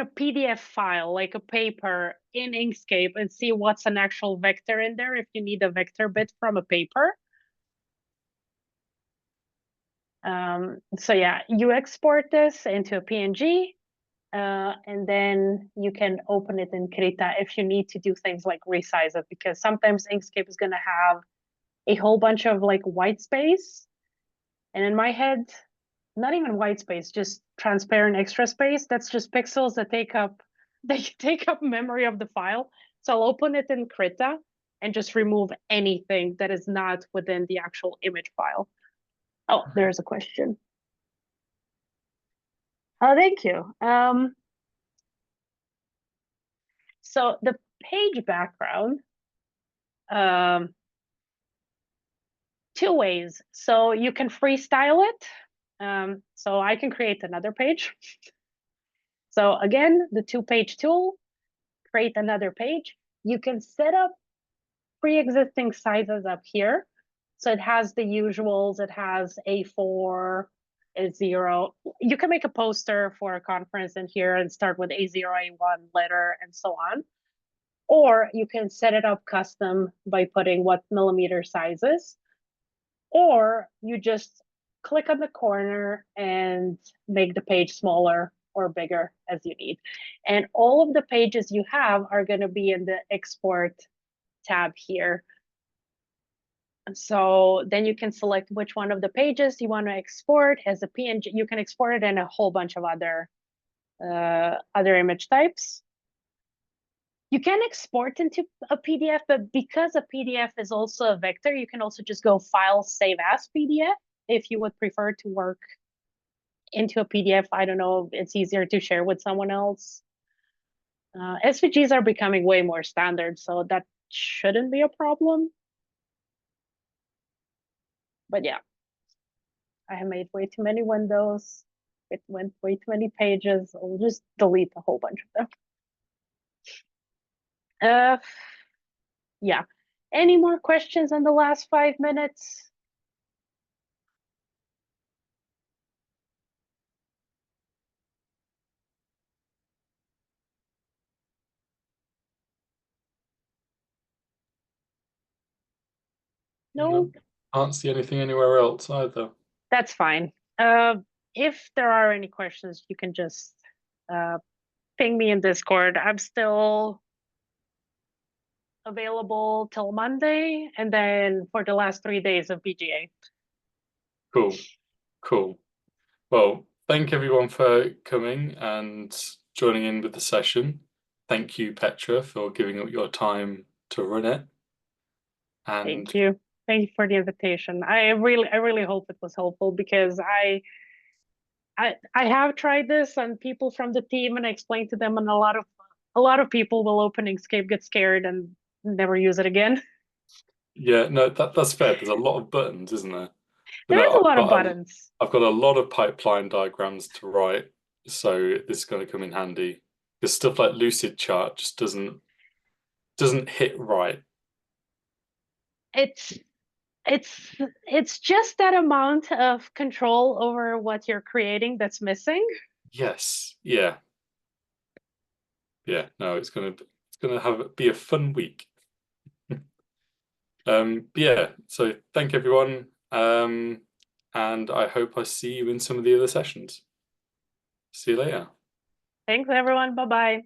a PDF file, like a paper in Inkscape, and see what's an actual vector in there if you need a vector bit from a paper. So yeah, you export this into a PNG, And then you can open it in Krita if you need to do things like resize it, because sometimes Inkscape is going to have a whole bunch of like white space. And in my head, not even white space, just transparent extra space. That's just pixels that take up memory of the file. So I'll open it in Krita and just remove anything that is not within the actual image file. Oh, there's a question. Oh, thank you. So the page background, two ways. So you can freestyle it. So I can create another page. So again, the 2-page tool, create another page. You can set up pre-existing sizes up here. So it has the usuals, it has A4, A0. You can make a poster for a conference in here and start with A0, A1 letter and so on. Or you can set it up custom by putting what millimeter sizes. Or you just click on the corner and make the page smaller or bigger as you need. And all of the pages you have are going to be in the export tab here. So then you can select which one of the pages you want to export as a PNG. You can export it in a whole bunch of other image types. You can export into a PDF, but because a PDF is also a vector, you can also just go File, Save as PDF if you would prefer to work into a PDF. I don't know, it's easier to share with someone else. SVGs are becoming way more standard, so that shouldn't be a problem. But yeah, I have made way too many windows. It went way too many pages. I'll just delete a whole bunch of them. Yeah. Any more questions in the last 5 minutes? No? Can't see anything anywhere else either. That's fine. If there are any questions, you can just ping me in Discord. I'm still available till Monday, and then for the last 3 days of BGA. Cool. Cool. Well, thank everyone for coming and joining in with the session. Thank you, Petra, for giving up your time to run it. And thank you. Thank you for the invitation. I really hope it was helpful, because I have tried this on people from the team, and I explained to them, and a lot of people will open Inkscape, get scared, and never use it again. Yeah, no, that's fair. There's a lot of buttons, isn't there? But There no, is a lot of buttons. I've got a lot of pipeline diagrams to write, so this is going to come in handy. Because stuff like lucid chart just doesn't hit right. It's just that amount of control over what you're creating that's missing. Yes, yeah. No, it's gonna be a fun week. Yeah, so thank everyone, and I hope I see you in some of the other sessions. See you later. Thanks everyone, bye-bye.